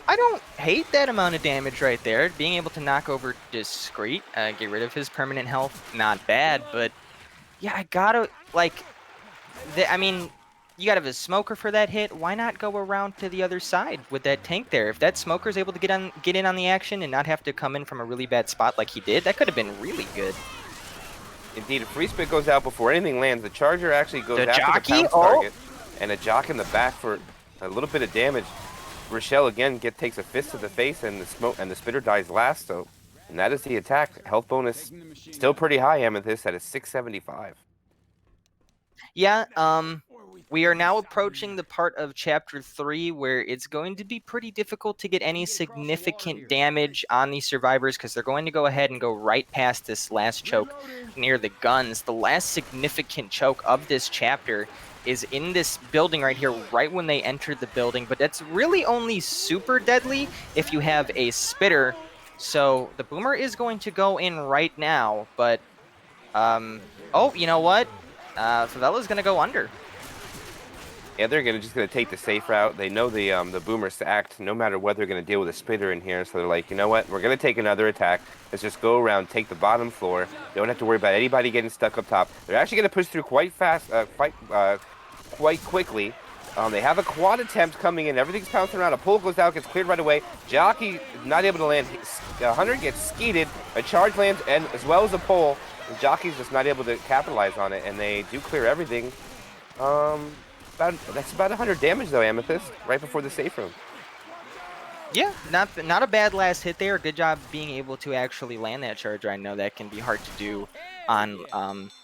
I don't hate that amount of damage right there. Being able to knock over Discreet, get rid of his permanent health, not bad. But yeah, I gotta, like, I mean, you gotta have a Smoker for that hit. Why not go around to the other side with that tank there? If that Smoker's able to get in on the action and not have to come in from a really bad spot like he did, that could have been really good. Indeed, a free spit goes out before anything lands. The Charger actually goes after the pounce target, and a Jock in the back for a little bit of damage. Rochelle again takes a fist to the face, and the Spitter dies last. So, and that is the attack. Health bonus still pretty high. Amethyst at a 675. Yeah. We are now approaching the part of Chapter 3 where it's going to be pretty difficult to get any significant damage on these Survivors, because they're going to go ahead and go right past this last choke near the guns. The last significant choke of this chapter is in this building right here, right when they enter the building, but that's really only super deadly if you have a Spitter. So the Boomer is going to go in right now, but oh, you know what? Favela is going to go under. Yeah, they're just gonna take the safe route. They know the Boomer sacked, no matter what. They're gonna deal with a Spitter in here, so they're like, you know what? We're gonna take another attack. Let's just go around, take the bottom floor. They don't have to worry about anybody getting stuck up top. They're actually gonna push through quite fast, quite quickly. They have a quad attempt coming in. Everything's pouncing around. A pull goes out, gets cleared right away. Jockey not able to land. Hunter gets skeeted. A charge lands, and as well as a pull. And Jockey's just not able to capitalize on it, and they do clear everything. That's about 100 damage though, Amethyst, right before the safe room. Yeah, not a bad last hit there. Good job being able to actually land that Charger. I know that can be hard to do on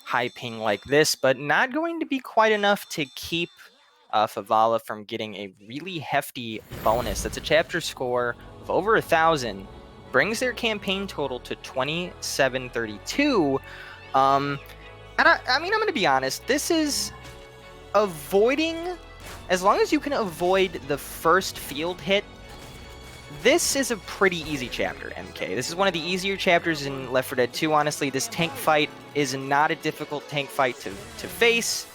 high ping like this, but not going to be quite enough to keep Favela from getting a really hefty bonus. That's a chapter score of over 1,000. Brings their campaign total to 2732. I mean, I'm going to be honest. This is avoiding, as long as you can avoid the first field hit, this is a pretty easy chapter, MK. This is one of the easier chapters in Left 4 Dead 2, honestly. This tank fight is not a difficult tank fight to face.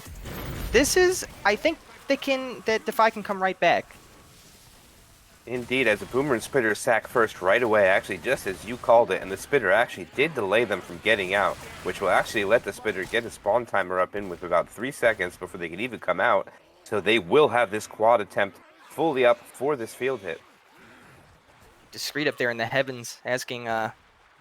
This is, I think, that Defy can come right back. Indeed, as the Boomer and Spitter sack first right away, actually just as you called it, and the Spitter actually did delay them from getting out, which will actually let the Spitter get a spawn timer up in with about 3 seconds before they can even come out. So they will have this quad attempt fully up for this field hit. Discreet up there in the heavens, asking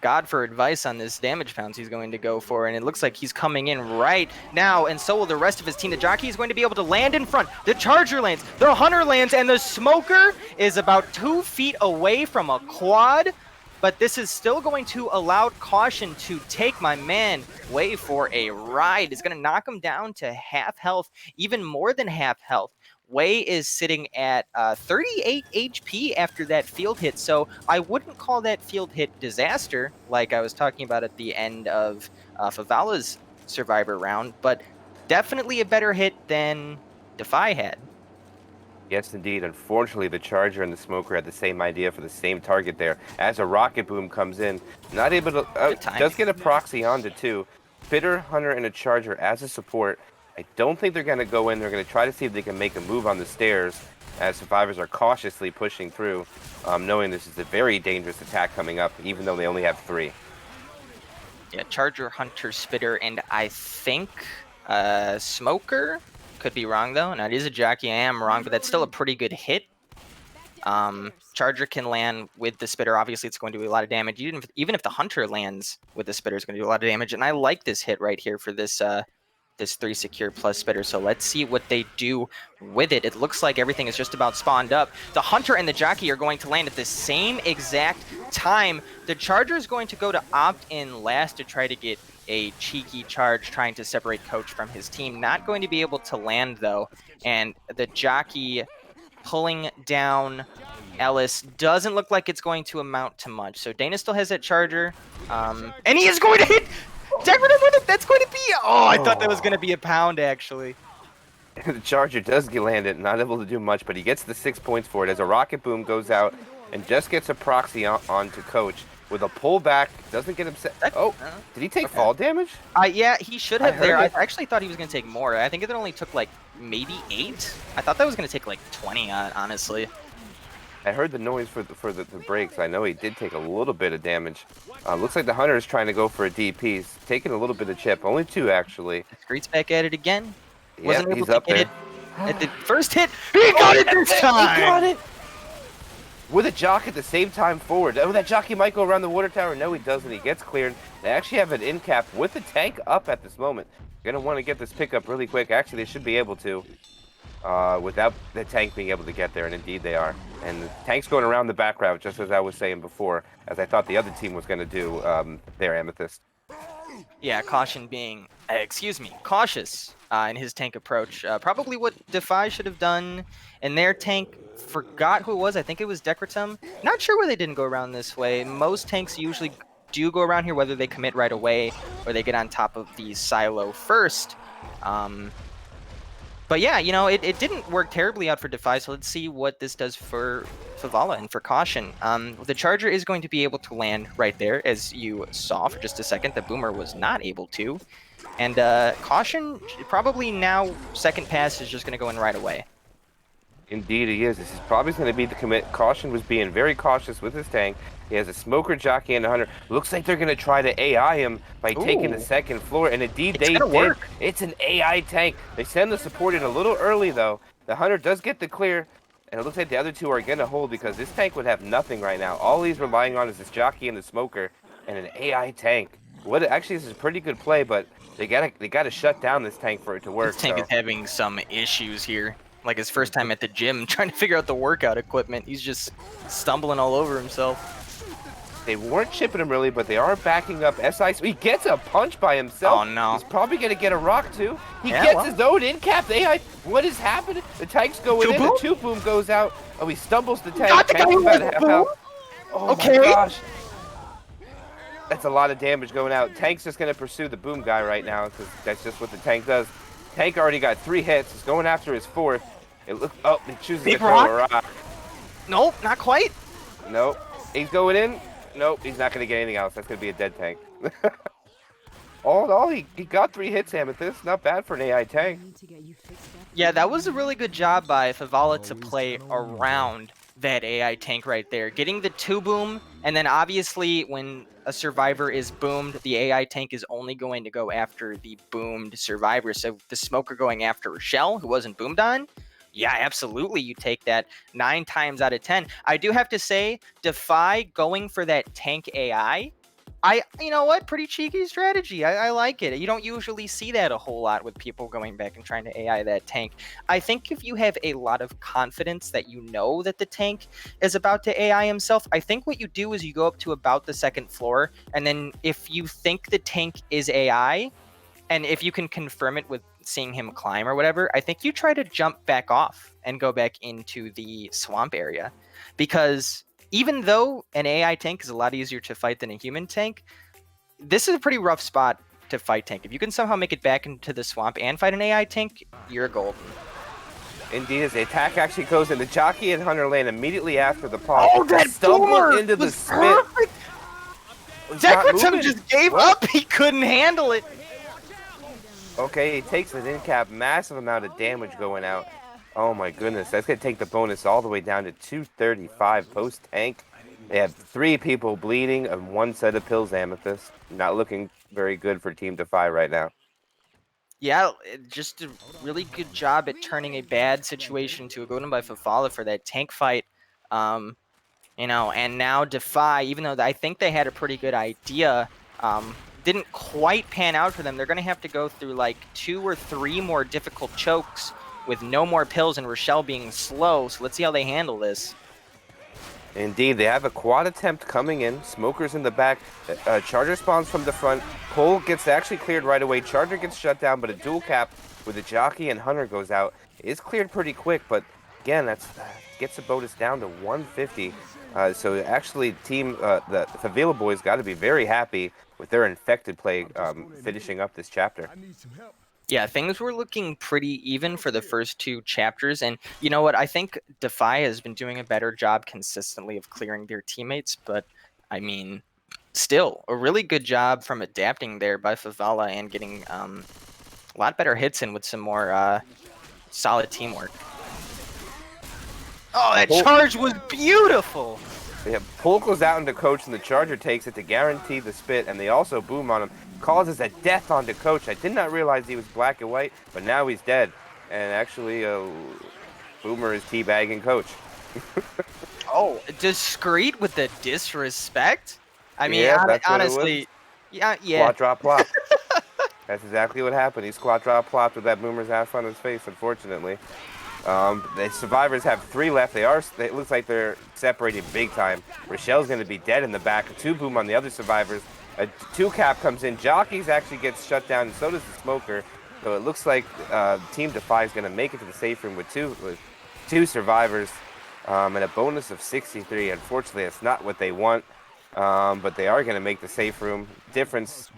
God for advice on this damage pounce he's going to go for, and it looks like he's coming in right now, and so will the rest of his team. The Jockey is going to be able to land in front. The Charger lands, the Hunter lands, and the Smoker is about 2 feet away from a quad, but this is still going to allow Caution to take my man Way for a ride. It's going to knock him down to half health, even more than half health. Way is sitting at 38 HP after that field hit, so I wouldn't call that field hit disaster like I was talking about at the end of Favela's Survivor round, but definitely a better hit than Defy had. Yes, indeed. Unfortunately, the Charger and the Smoker had the same idea for the same target there. As a Rocket Boom comes in, not able to... does get a proxy onto 2. Spitter, Hunter, and a Charger as a support. I don't think they're going to go in. They're going to try to see if they can make a move on the stairs as survivors are cautiously pushing through, knowing this is a very dangerous attack coming up, even though they only have 3. Yeah, Charger, Hunter, Spitter, and I think Smoker. Could be wrong, though. Now, it is a Jockey. I am wrong, but that's still a pretty good hit. Charger can land with the Spitter. Obviously, it's going to do a lot of damage. Even if the Hunter lands with the Spitter, it's going to do a lot of damage. And I like this hit right here for this... this 3 secure plus Spitter, so let's see what they do with it. It looks like everything is just about spawned up. The Hunter and the Jockey are going to land at the same exact time. The Charger is going to go to opt in last to try to get a cheeky charge, trying to separate Coach from his team. Not going to be able to land, though, and the Jockey pulling down Ellis doesn't look like it's going to amount to much. So Dana still has that Charger, and he is going to hit Decorative with it. That's going to be... Oh, I thought that was going to be a pound, actually. The Charger does get landed, not able to do much, but he gets the 6 points for it as a Rocket Boom goes out and just gets a proxy onto Coach with a pullback. Doesn't get upset. Oh, did he take fall damage? Yeah, he should have there. I actually thought he was going to take more. I think it only took like maybe 8. I thought that was going to take like 20, honestly. I heard the noise for the breaks. I know he did take a little bit of damage. Looks like the Hunter is trying to go for a DP. He's taking a little bit of chip. Only 2, actually. Discreet's back at it again. Yeah, he's up there. At the first hit, he got it this time! He got it! With a Jock at the same time forward. Oh, that Jockey might go around the water tower. No, he doesn't. He gets cleared. They actually have an in cap with the tank up at this moment. Going to want to get this pickup really quick. Actually, they should be able to. Without the tank being able to get there, and indeed they are. And the tank's going around the back route, just as I was saying before, as I thought the other team was going to do their Amethyst. Yeah, Caution being, cautious in his tank approach. Probably what Defy should have done in their tank. Forgot who it was. I think it was Decoratum. Not sure why they didn't go around this way. Most tanks usually do go around here, whether they commit right away or they get on top of the silo first. But yeah, you know, it didn't work terribly out for Defy, so let's see what this does for Favela and for Caution. The Charger is going to be able to land right there, as you saw for just a second. The Boomer was not able to. And Caution, probably now, second pass is just going to go in right away. Indeed he is. This is probably going to be the commit. Caution was being very cautious with his tank. He has a Smoker, Jockey, and a Hunter. Looks like they're going to try to AI him by taking the second floor, and indeed they did. Work. It's an AI tank. They send the support in a little early, though. The Hunter does get the clear, and it looks like the other 2 are going to hold because this tank would have nothing right now. All he's relying on is this Jockey and the Smoker and an AI tank. Actually, this is a pretty good play, but they gotta shut down this tank for it to work. This tank is having some issues here. Like his first time at the gym, trying to figure out the workout equipment. He's just stumbling all over himself. They weren't chipping him really, but they are backing up SI. He gets a punch by himself. Oh, no. He's probably going to get a rock, too. He gets his own in-cap. AI. What is happening? The tank's going in. The 2-boom goes out. Oh, he stumbles the tank. Got the guy about half out. Oh, okay. My gosh. That's a lot of damage going out. Tank's just going to pursue the boom guy right now because that's just what the tank does. Tank already got 3 hits. He's going after his 4th. He chooses to throw a rock. Nope, not quite. Nope. He's going in. Nope, he's not going to get anything else. That's going to be a dead tank. All in all, he got 3 hits, Amethyst. Not bad for an AI tank. Yeah, that was a really good job by Favela to play around that AI tank right there. Getting the 2-boom, and then obviously when a survivor is boomed, the AI tank is only going to go after the boomed survivor. So the smoker going after Rochelle, who wasn't boomed on, yeah, absolutely, you take that 9 times out of 10. I do have to say, Defy going for that tank AI, you know what, pretty cheeky strategy. I like it. You don't usually see that a whole lot with people going back and trying to AI that tank. I think if you have a lot of confidence that you know that the tank is about to AI himself, I think what you do is you go up to about the 2nd floor, and then if you think the tank is AI, and if you can confirm it with seeing him climb or whatever, I think you try to jump back off and go back into the swamp area, because even though an AI tank is a lot easier to fight than a human tank, this is a pretty rough spot to fight tank. If you can somehow make it back into the swamp and fight an AI tank, you're golden. Indeed, as the attack actually goes into Jockey and Hunter lane immediately after the pop. Oh, that stumble boomer into the was spit. perfect. Was not Decoratum moving. just gave Well, up. He couldn't handle it. Okay, he takes an in-cap, massive amount of damage going out. Oh my goodness, that's going to take the bonus all the way down to 235 post-tank. They have 3 people bleeding and 1 set of pills, Amethyst. Not looking very good for Team Defy right now. Yeah, just a really good job at turning a bad situation to a good one by Fafala for that tank fight. You know, and now Defy, even though I think they had a pretty good idea, didn't quite pan out for them. They're going to have to go through like 2 or 3 more difficult chokes with no more pills and Rochelle being slow. So let's see how they handle this. Indeed, they have a quad attempt coming in. Smokers in the back. Charger spawns from the front. Cole gets actually cleared right away. Charger gets shut down, but a dual cap with the Jockey and Hunter goes out. Is cleared pretty quick, but again, that's gets the bonus down to 150. So actually, the Favela boys got to be very happy with their infected play finishing up this chapter. Yeah, things were looking pretty even for the first 2 chapters. And you know what? I think Defy has been doing a better job consistently of clearing their teammates. But, I mean, still, a really good job from adapting there by Favela and getting a lot better hits in with some more solid teamwork. Oh, that charge was beautiful! Yeah, Pull goes out into Coach, and the Charger takes it to guarantee the spit, and they also boom on him. Causes a death onto Coach. I did not realize he was black and white, but now he's dead. And actually, Boomer is teabagging Coach. Oh, discreet with the disrespect? I mean, yeah, honestly, yeah. Squat drop plop. That's exactly what happened. He squat drop plopped with that Boomer's ass on his face, unfortunately. The survivors have 3 left. It looks like they're separated big time. Rochelle's going to be dead in the back. A 2-boom on the other survivors. A 2-cap comes in. Jockey's actually gets shut down, and so does the Smoker. So it looks like Team Defy is going to make it to the safe room with two survivors and a bonus of 63. Unfortunately, that's not what they want, but they are going to make the safe room. Difference,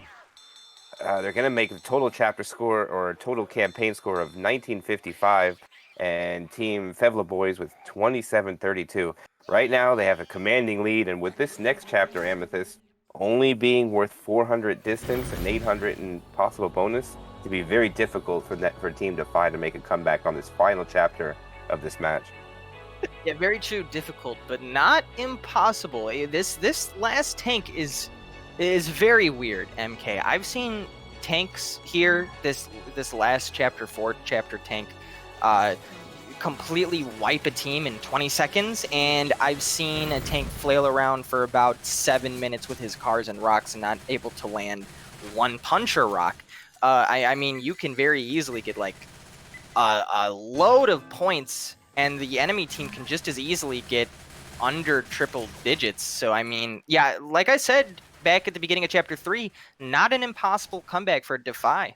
they're going to make the total chapter score or total campaign score of 1955. And Team Favela boys with 27-32. Right now, they have a commanding lead, and with this next chapter, Amethyst, only being worth 400 distance and 800 in possible bonus, to be very difficult for Team Defy to make a comeback on this final chapter of this match. Yeah, very true. Difficult, but not impossible. This last tank is very weird. MK, I've seen tanks here. This last chapter 4 chapter tank. Completely wipe a team in 20 seconds, and I've seen a tank flail around for about 7 minutes with his cars and rocks and not able to land 1 punch or rock. I mean, you can very easily get like a load of points, and the enemy team can just as easily get under triple digits. So, I mean, yeah, like I said back at the beginning of chapter 3, not an impossible comeback for Defy.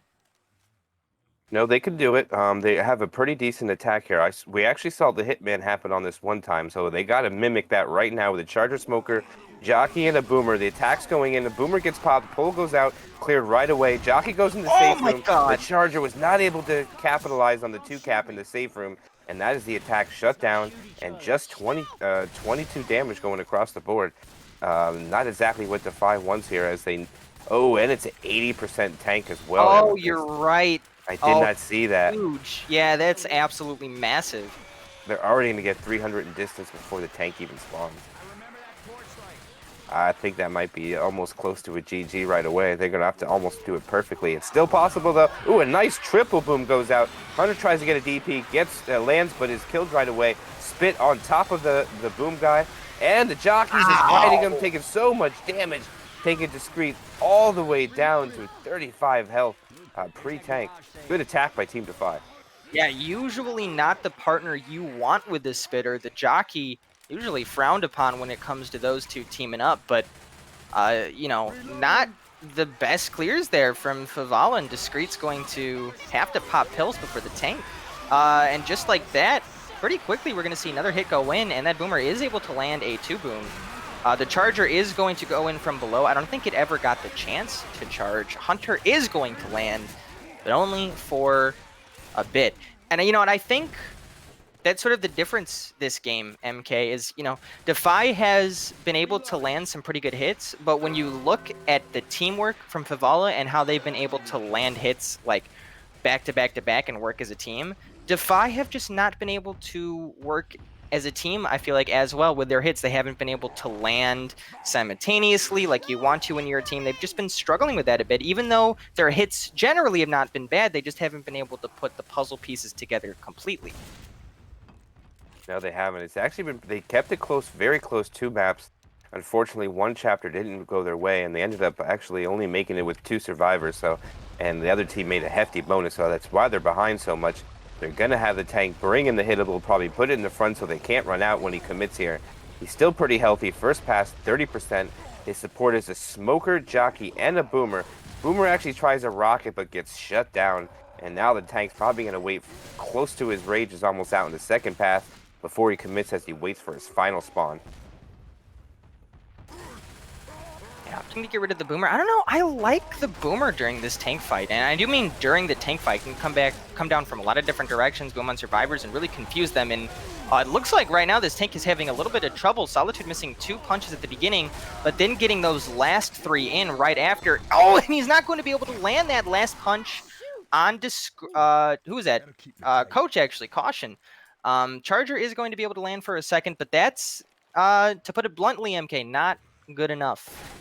No, they can do it. They have a pretty decent attack here. We actually saw the Hitman happen on this one time, so they got to mimic that right now with a Charger Smoker, Jockey, and a Boomer. The attack's going in. The Boomer gets popped. Pole goes out, cleared right away. Jockey goes in the safe room. God. The Charger was not able to capitalize on the 2-cap in the safe room, and that is the attack shut down, and just 22 damage going across the board. Not exactly what Defy wants here, as they Oh, and it's an 80% tank as well, Oh, Amethyst. you're right. I did Oh, not see that. huge. Yeah, that's absolutely massive. They're already going to get 300 in distance before the tank even spawns. I think that might be almost close to a GG right away. They're going to have to almost do it perfectly. It's still possible, though. Ooh, a nice triple boom goes out. Hunter tries to get a DP, lands, but is killed right away. Spit on top of the boom guy. And the jockeys is riding him, taking so much damage. Taking Discreet all the way down to 35 health pre-tank. Good attack by Team Defy. Yeah, usually not the partner you want with this spitter. The jockey usually frowned upon when it comes to those two teaming up, but you know, not the best clears there from Favela, and Discreet's going to have to pop pills before the tank. And just like that, pretty quickly we're going to see another hit go in, and that Boomer is able to land a 2-boom. The Charger is going to go in from below. I don't think it ever got the chance to charge. Hunter is going to land, but only for a bit. And you know what, I think that's sort of the difference this game, MK, is, you know, Defy has been able to land some pretty good hits, but when you look at the teamwork from Favela and how they've been able to land hits like back to back to back and work as a team, Defy have just not been able to work as a team, I feel like, as well with their hits. They haven't been able to land simultaneously like you want to when you're a team. They've just been struggling with that a bit. Even though their hits generally have not been bad, they just haven't been able to put the puzzle pieces together completely. No, they haven't. It's actually been, they kept it close, very close, 2 maps. Unfortunately, one chapter didn't go their way, and they ended up actually only making it with 2 survivors. So, and the other team made a hefty bonus, so that's why they're behind so much. They're going to have the tank bring in the hittable, probably put it in the front so they can't run out when he commits here. He's still pretty healthy. First pass, 30%. His support is a smoker, jockey, and a boomer. Boomer actually tries a rocket, but gets shut down. And now the tank's probably going to wait close to his rage is almost out in the second pass before he commits as he waits for his final spawn. Yeah, opting to get rid of the Boomer. I don't know. I like the Boomer during this tank fight, and I do mean during the tank fight. It can come down from a lot of different directions, boom on survivors, and really confuse them. And it looks like right now this tank is having a little bit of trouble. Solitude missing 2 punches at the beginning, but then getting those last 3 in right after. Oh, and he's not going to be able to land that last punch on who was that? Coach, actually. Caution. Charger is going to be able to land for a second, but that's, to put it bluntly, MK, not good enough.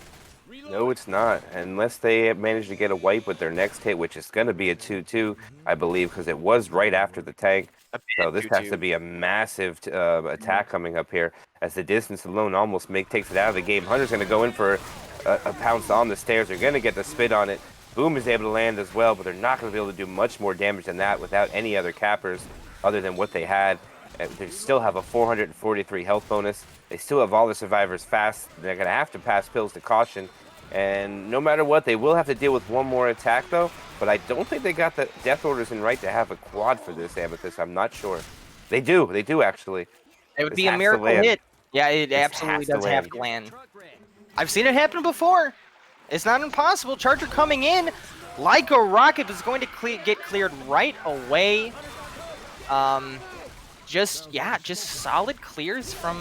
No, it's not. Unless they manage to get a wipe with their next hit, which is going to be a 2-2, I believe, because it was right after the tank. So this has to be a massive attack coming up here, as the distance alone almost takes it out of the game. Hunter's going to go in for a pounce on the stairs. They're going to get the spit on it. Boom is able to land as well, but they're not going to be able to do much more damage than that without any other cappers other than what they had. They still have a 443 health bonus. They still have all the survivors fast. They're going to have to pass pills to caution. And no matter what, they will have to deal with one more attack, though. But I don't think they got the death orders in right to have a quad for this, Amethyst. I'm not sure. They do, actually. It would be a miracle hit. Yeah, it absolutely does have to land. I've seen it happen before. It's not impossible. Charger coming in like a rocket is going to get cleared right away. Just solid clears from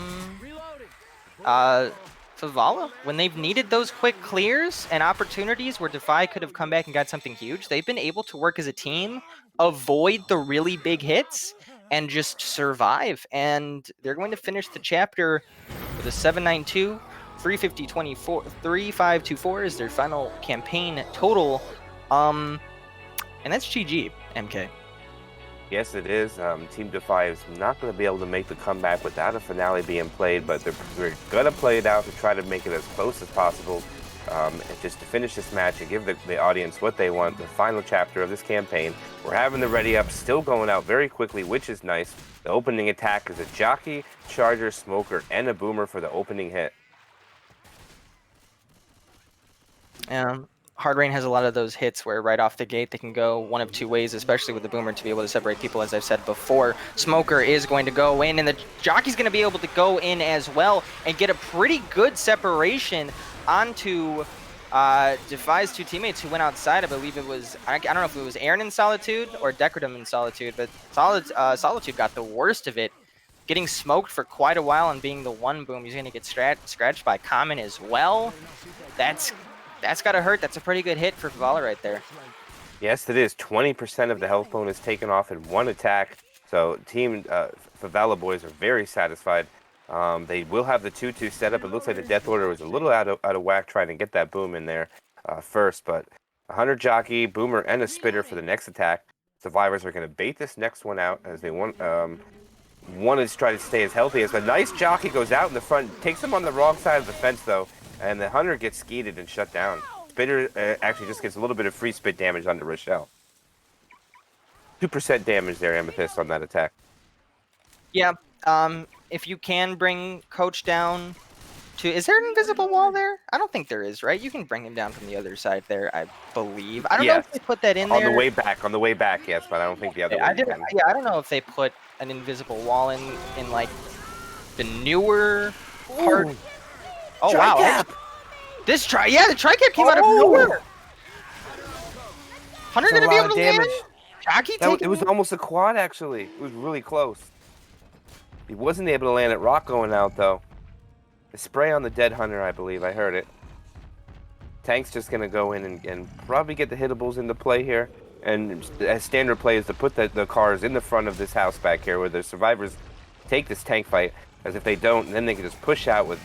Favela. When they've needed those quick clears and opportunities where Defy could have come back and got something huge, they've been able to work as a team, avoid the really big hits, and just survive. And they're going to finish the chapter with a 792. 3524 is their final campaign total. And that's GG, MK. Yes, it is. Team Defy is not going to be able to make the comeback without a finale being played, but we're going to play it out to try to make it as close as possible. And just to finish this match and give the audience what they want, the final chapter of this campaign. We're having the ready up still going out very quickly, which is nice. The opening attack is a jockey, charger, smoker, and a boomer for the opening hit. Hard Rain has a lot of those hits where right off the gate they can go one of 2 ways, especially with the Boomer to be able to separate people, as I've said before. Smoker is going to go in, and the Jockey's going to be able to go in as well and get a pretty good separation onto Defy's 2 teammates who went outside. I believe it was, I don't know if it was Aaron in Solitude or Decoratum in Solitude, but Solitude got the worst of it, getting smoked for quite a while and being the 1 boom. He's going to get scratched by Common as well. That's That's gotta hurt. That's a pretty good hit for Favela right there. Yes, it is. 20% of the health bonus taken off in one attack. So Team Favela boys are very satisfied. They will have the 2-2 setup. It looks like the Death Order was a little out of whack trying to get that boom in there first. But a 100 jockey, boomer, and a spitter for the next attack. Survivors are going to bait this next one out as they want to try to stay as healthy as. A nice jockey goes out in the front, takes him on the wrong side of the fence, though. And the hunter gets skeeted and shut down. Spitter actually just gets a little bit of free spit damage onto Rochelle. 2% damage there, Amethyst, on that attack. Yeah. If you can bring Coach down to... Is there an invisible wall there? I don't think there is, right? You can bring him down from the other side there, I believe. I don't know if they put that in there. On the way back, yes, but I don't think the other way. I don't know if they put an invisible wall in like, the newer part. Ooh. Oh, Tri-cap. wow. The tri-cap came out of nowhere. Hunter gonna be able to land? Jockey it was almost a quad, actually. It was really close. He wasn't able to land it. Rock going out, though. The spray on the dead hunter, I believe. I heard it. Tank's just going to go in and probably get the hittables into play here. And as standard play is to put the cars in the front of this house back here where the survivors take this tank fight. As if they don't, then they can just push out with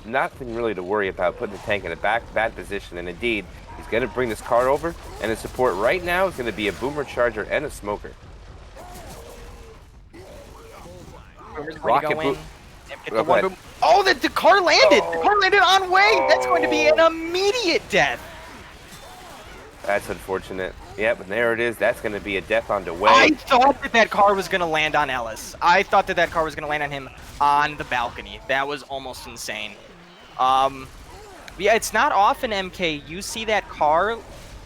nothing really to worry about, putting the tank in a bad position. And indeed, he's going to bring this car over, and his support right now is going to be a boomer charger and a smoker. Rocket boom. Oh, the car landed! The car landed on way! That's going to be an immediate death! That's unfortunate. Yep, and there it is. That's going to be a death on the way. I thought that car was going to land on Ellis. I thought that car was going to land on him on the balcony. That was almost insane. Yeah, it's not often, MK, you see that car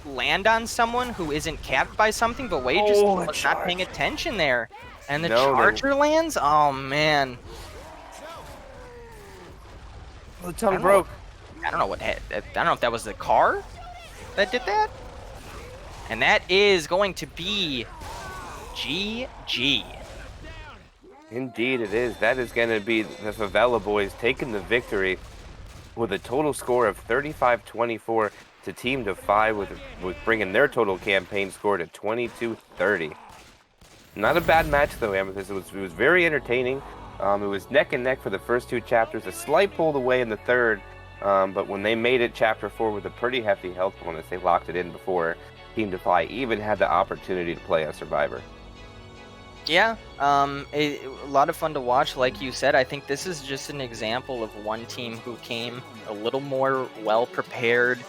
land on someone who isn't capped by something, but Wade just was not paying attention there. And the charger lands? Oh, man. The tongue broke. I don't know what hit. I don't know if that was the car that did that. And that is going to be GG. Indeed it is. That is going to be the Favela boys taking the victory with a total score of 35-24 to Team Defy, with bringing their total campaign score to 22-30. Not a bad match, though, Amethyst. It was very entertaining. It was neck and neck for the first two chapters. A slight pulled away in the third, but when they made it Chapter 4 with a pretty hefty health bonus, they locked it in before Team Defy even had the opportunity to play a Survivor. Yeah, a lot of fun to watch. Like you said, I think this is just an example of one team who came a little more well-prepared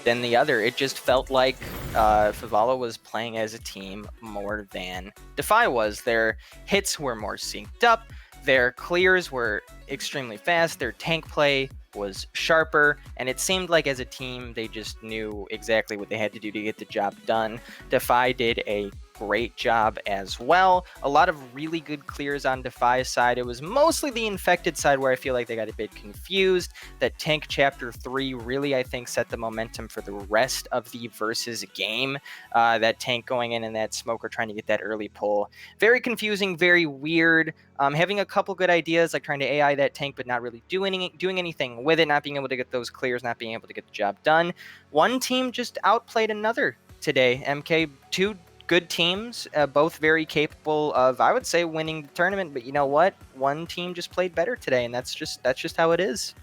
than the other. It just felt like Favela was playing as a team more than Defy was. Their hits were more synced up. Their clears were extremely fast. Their tank play was sharper, and it seemed like as a team they just knew exactly what they had to do to get the job done. Defy did a great job as well. A lot of really good clears on Defy's side. It was mostly the infected side where I feel like they got a bit confused. That tank chapter 3 really, I think, set the momentum for the rest of the versus game. That tank going in and that smoker trying to get that early pull. Very confusing, very weird. Having a couple good ideas, like trying to AI that tank, but not really doing anything with it, not being able to get those clears, not being able to get the job done. One team just outplayed another today. MK, two good teams, both very capable of, I would say, winning the tournament. But you know what? One team just played better today, and that's just how it is.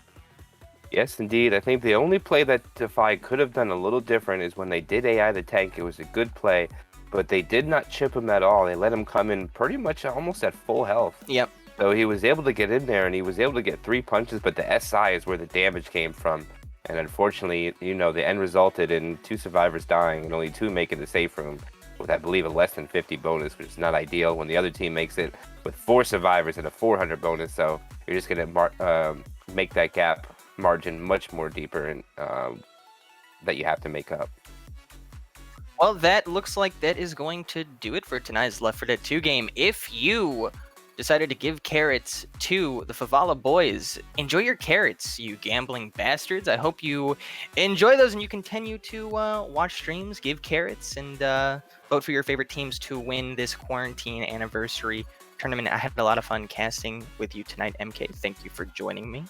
Yes, indeed. I think the only play that Defy could have done a little different is when they did AI the tank. It was a good play, but they did not chip him at all. They let him come in pretty much almost at full health. Yep. So he was able to get in there, and he was able to get 3 punches, but the SI is where the damage came from. And unfortunately, you know, the end resulted in 2 survivors dying and only 2 making the safe room, with, I believe, a less than 50 bonus, which is not ideal when the other team makes it with 4 survivors and a 400 bonus. So you're just going to make that gap margin much more deeper, and that you have to make up. Well, that looks like that is going to do it for tonight's Left 4 Dead 2 game. If you decided to give carrots to the Favela boys, enjoy your carrots, you gambling bastards. I hope you enjoy those and you continue to watch streams, give carrots, and vote for your favorite teams to win this quarantine anniversary tournament. I had a lot of fun casting with you tonight, MK. Thank you for joining me.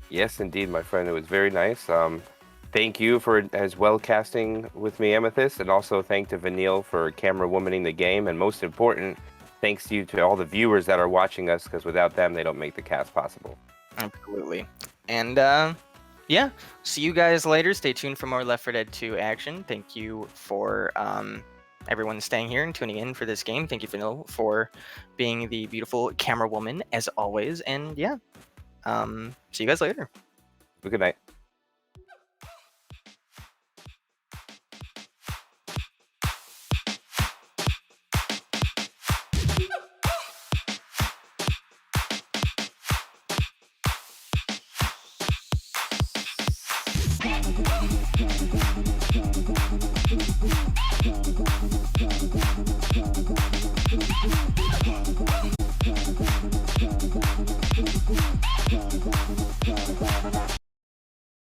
Yes, indeed, my friend. It was very nice. thank you for as well casting with me, Amethyst, and also thank to Vanille for camera womaning the game, and most important, thanks to you to all the viewers that are watching us, because without them, they don't make the cast possible. Absolutely. And yeah, see you guys later. Stay tuned for more Left 4 Dead 2 action. Thank you for everyone staying here and tuning in for this game. Thank you, Vanille, for being the beautiful camera woman as always. And yeah, see you guys later. Good night.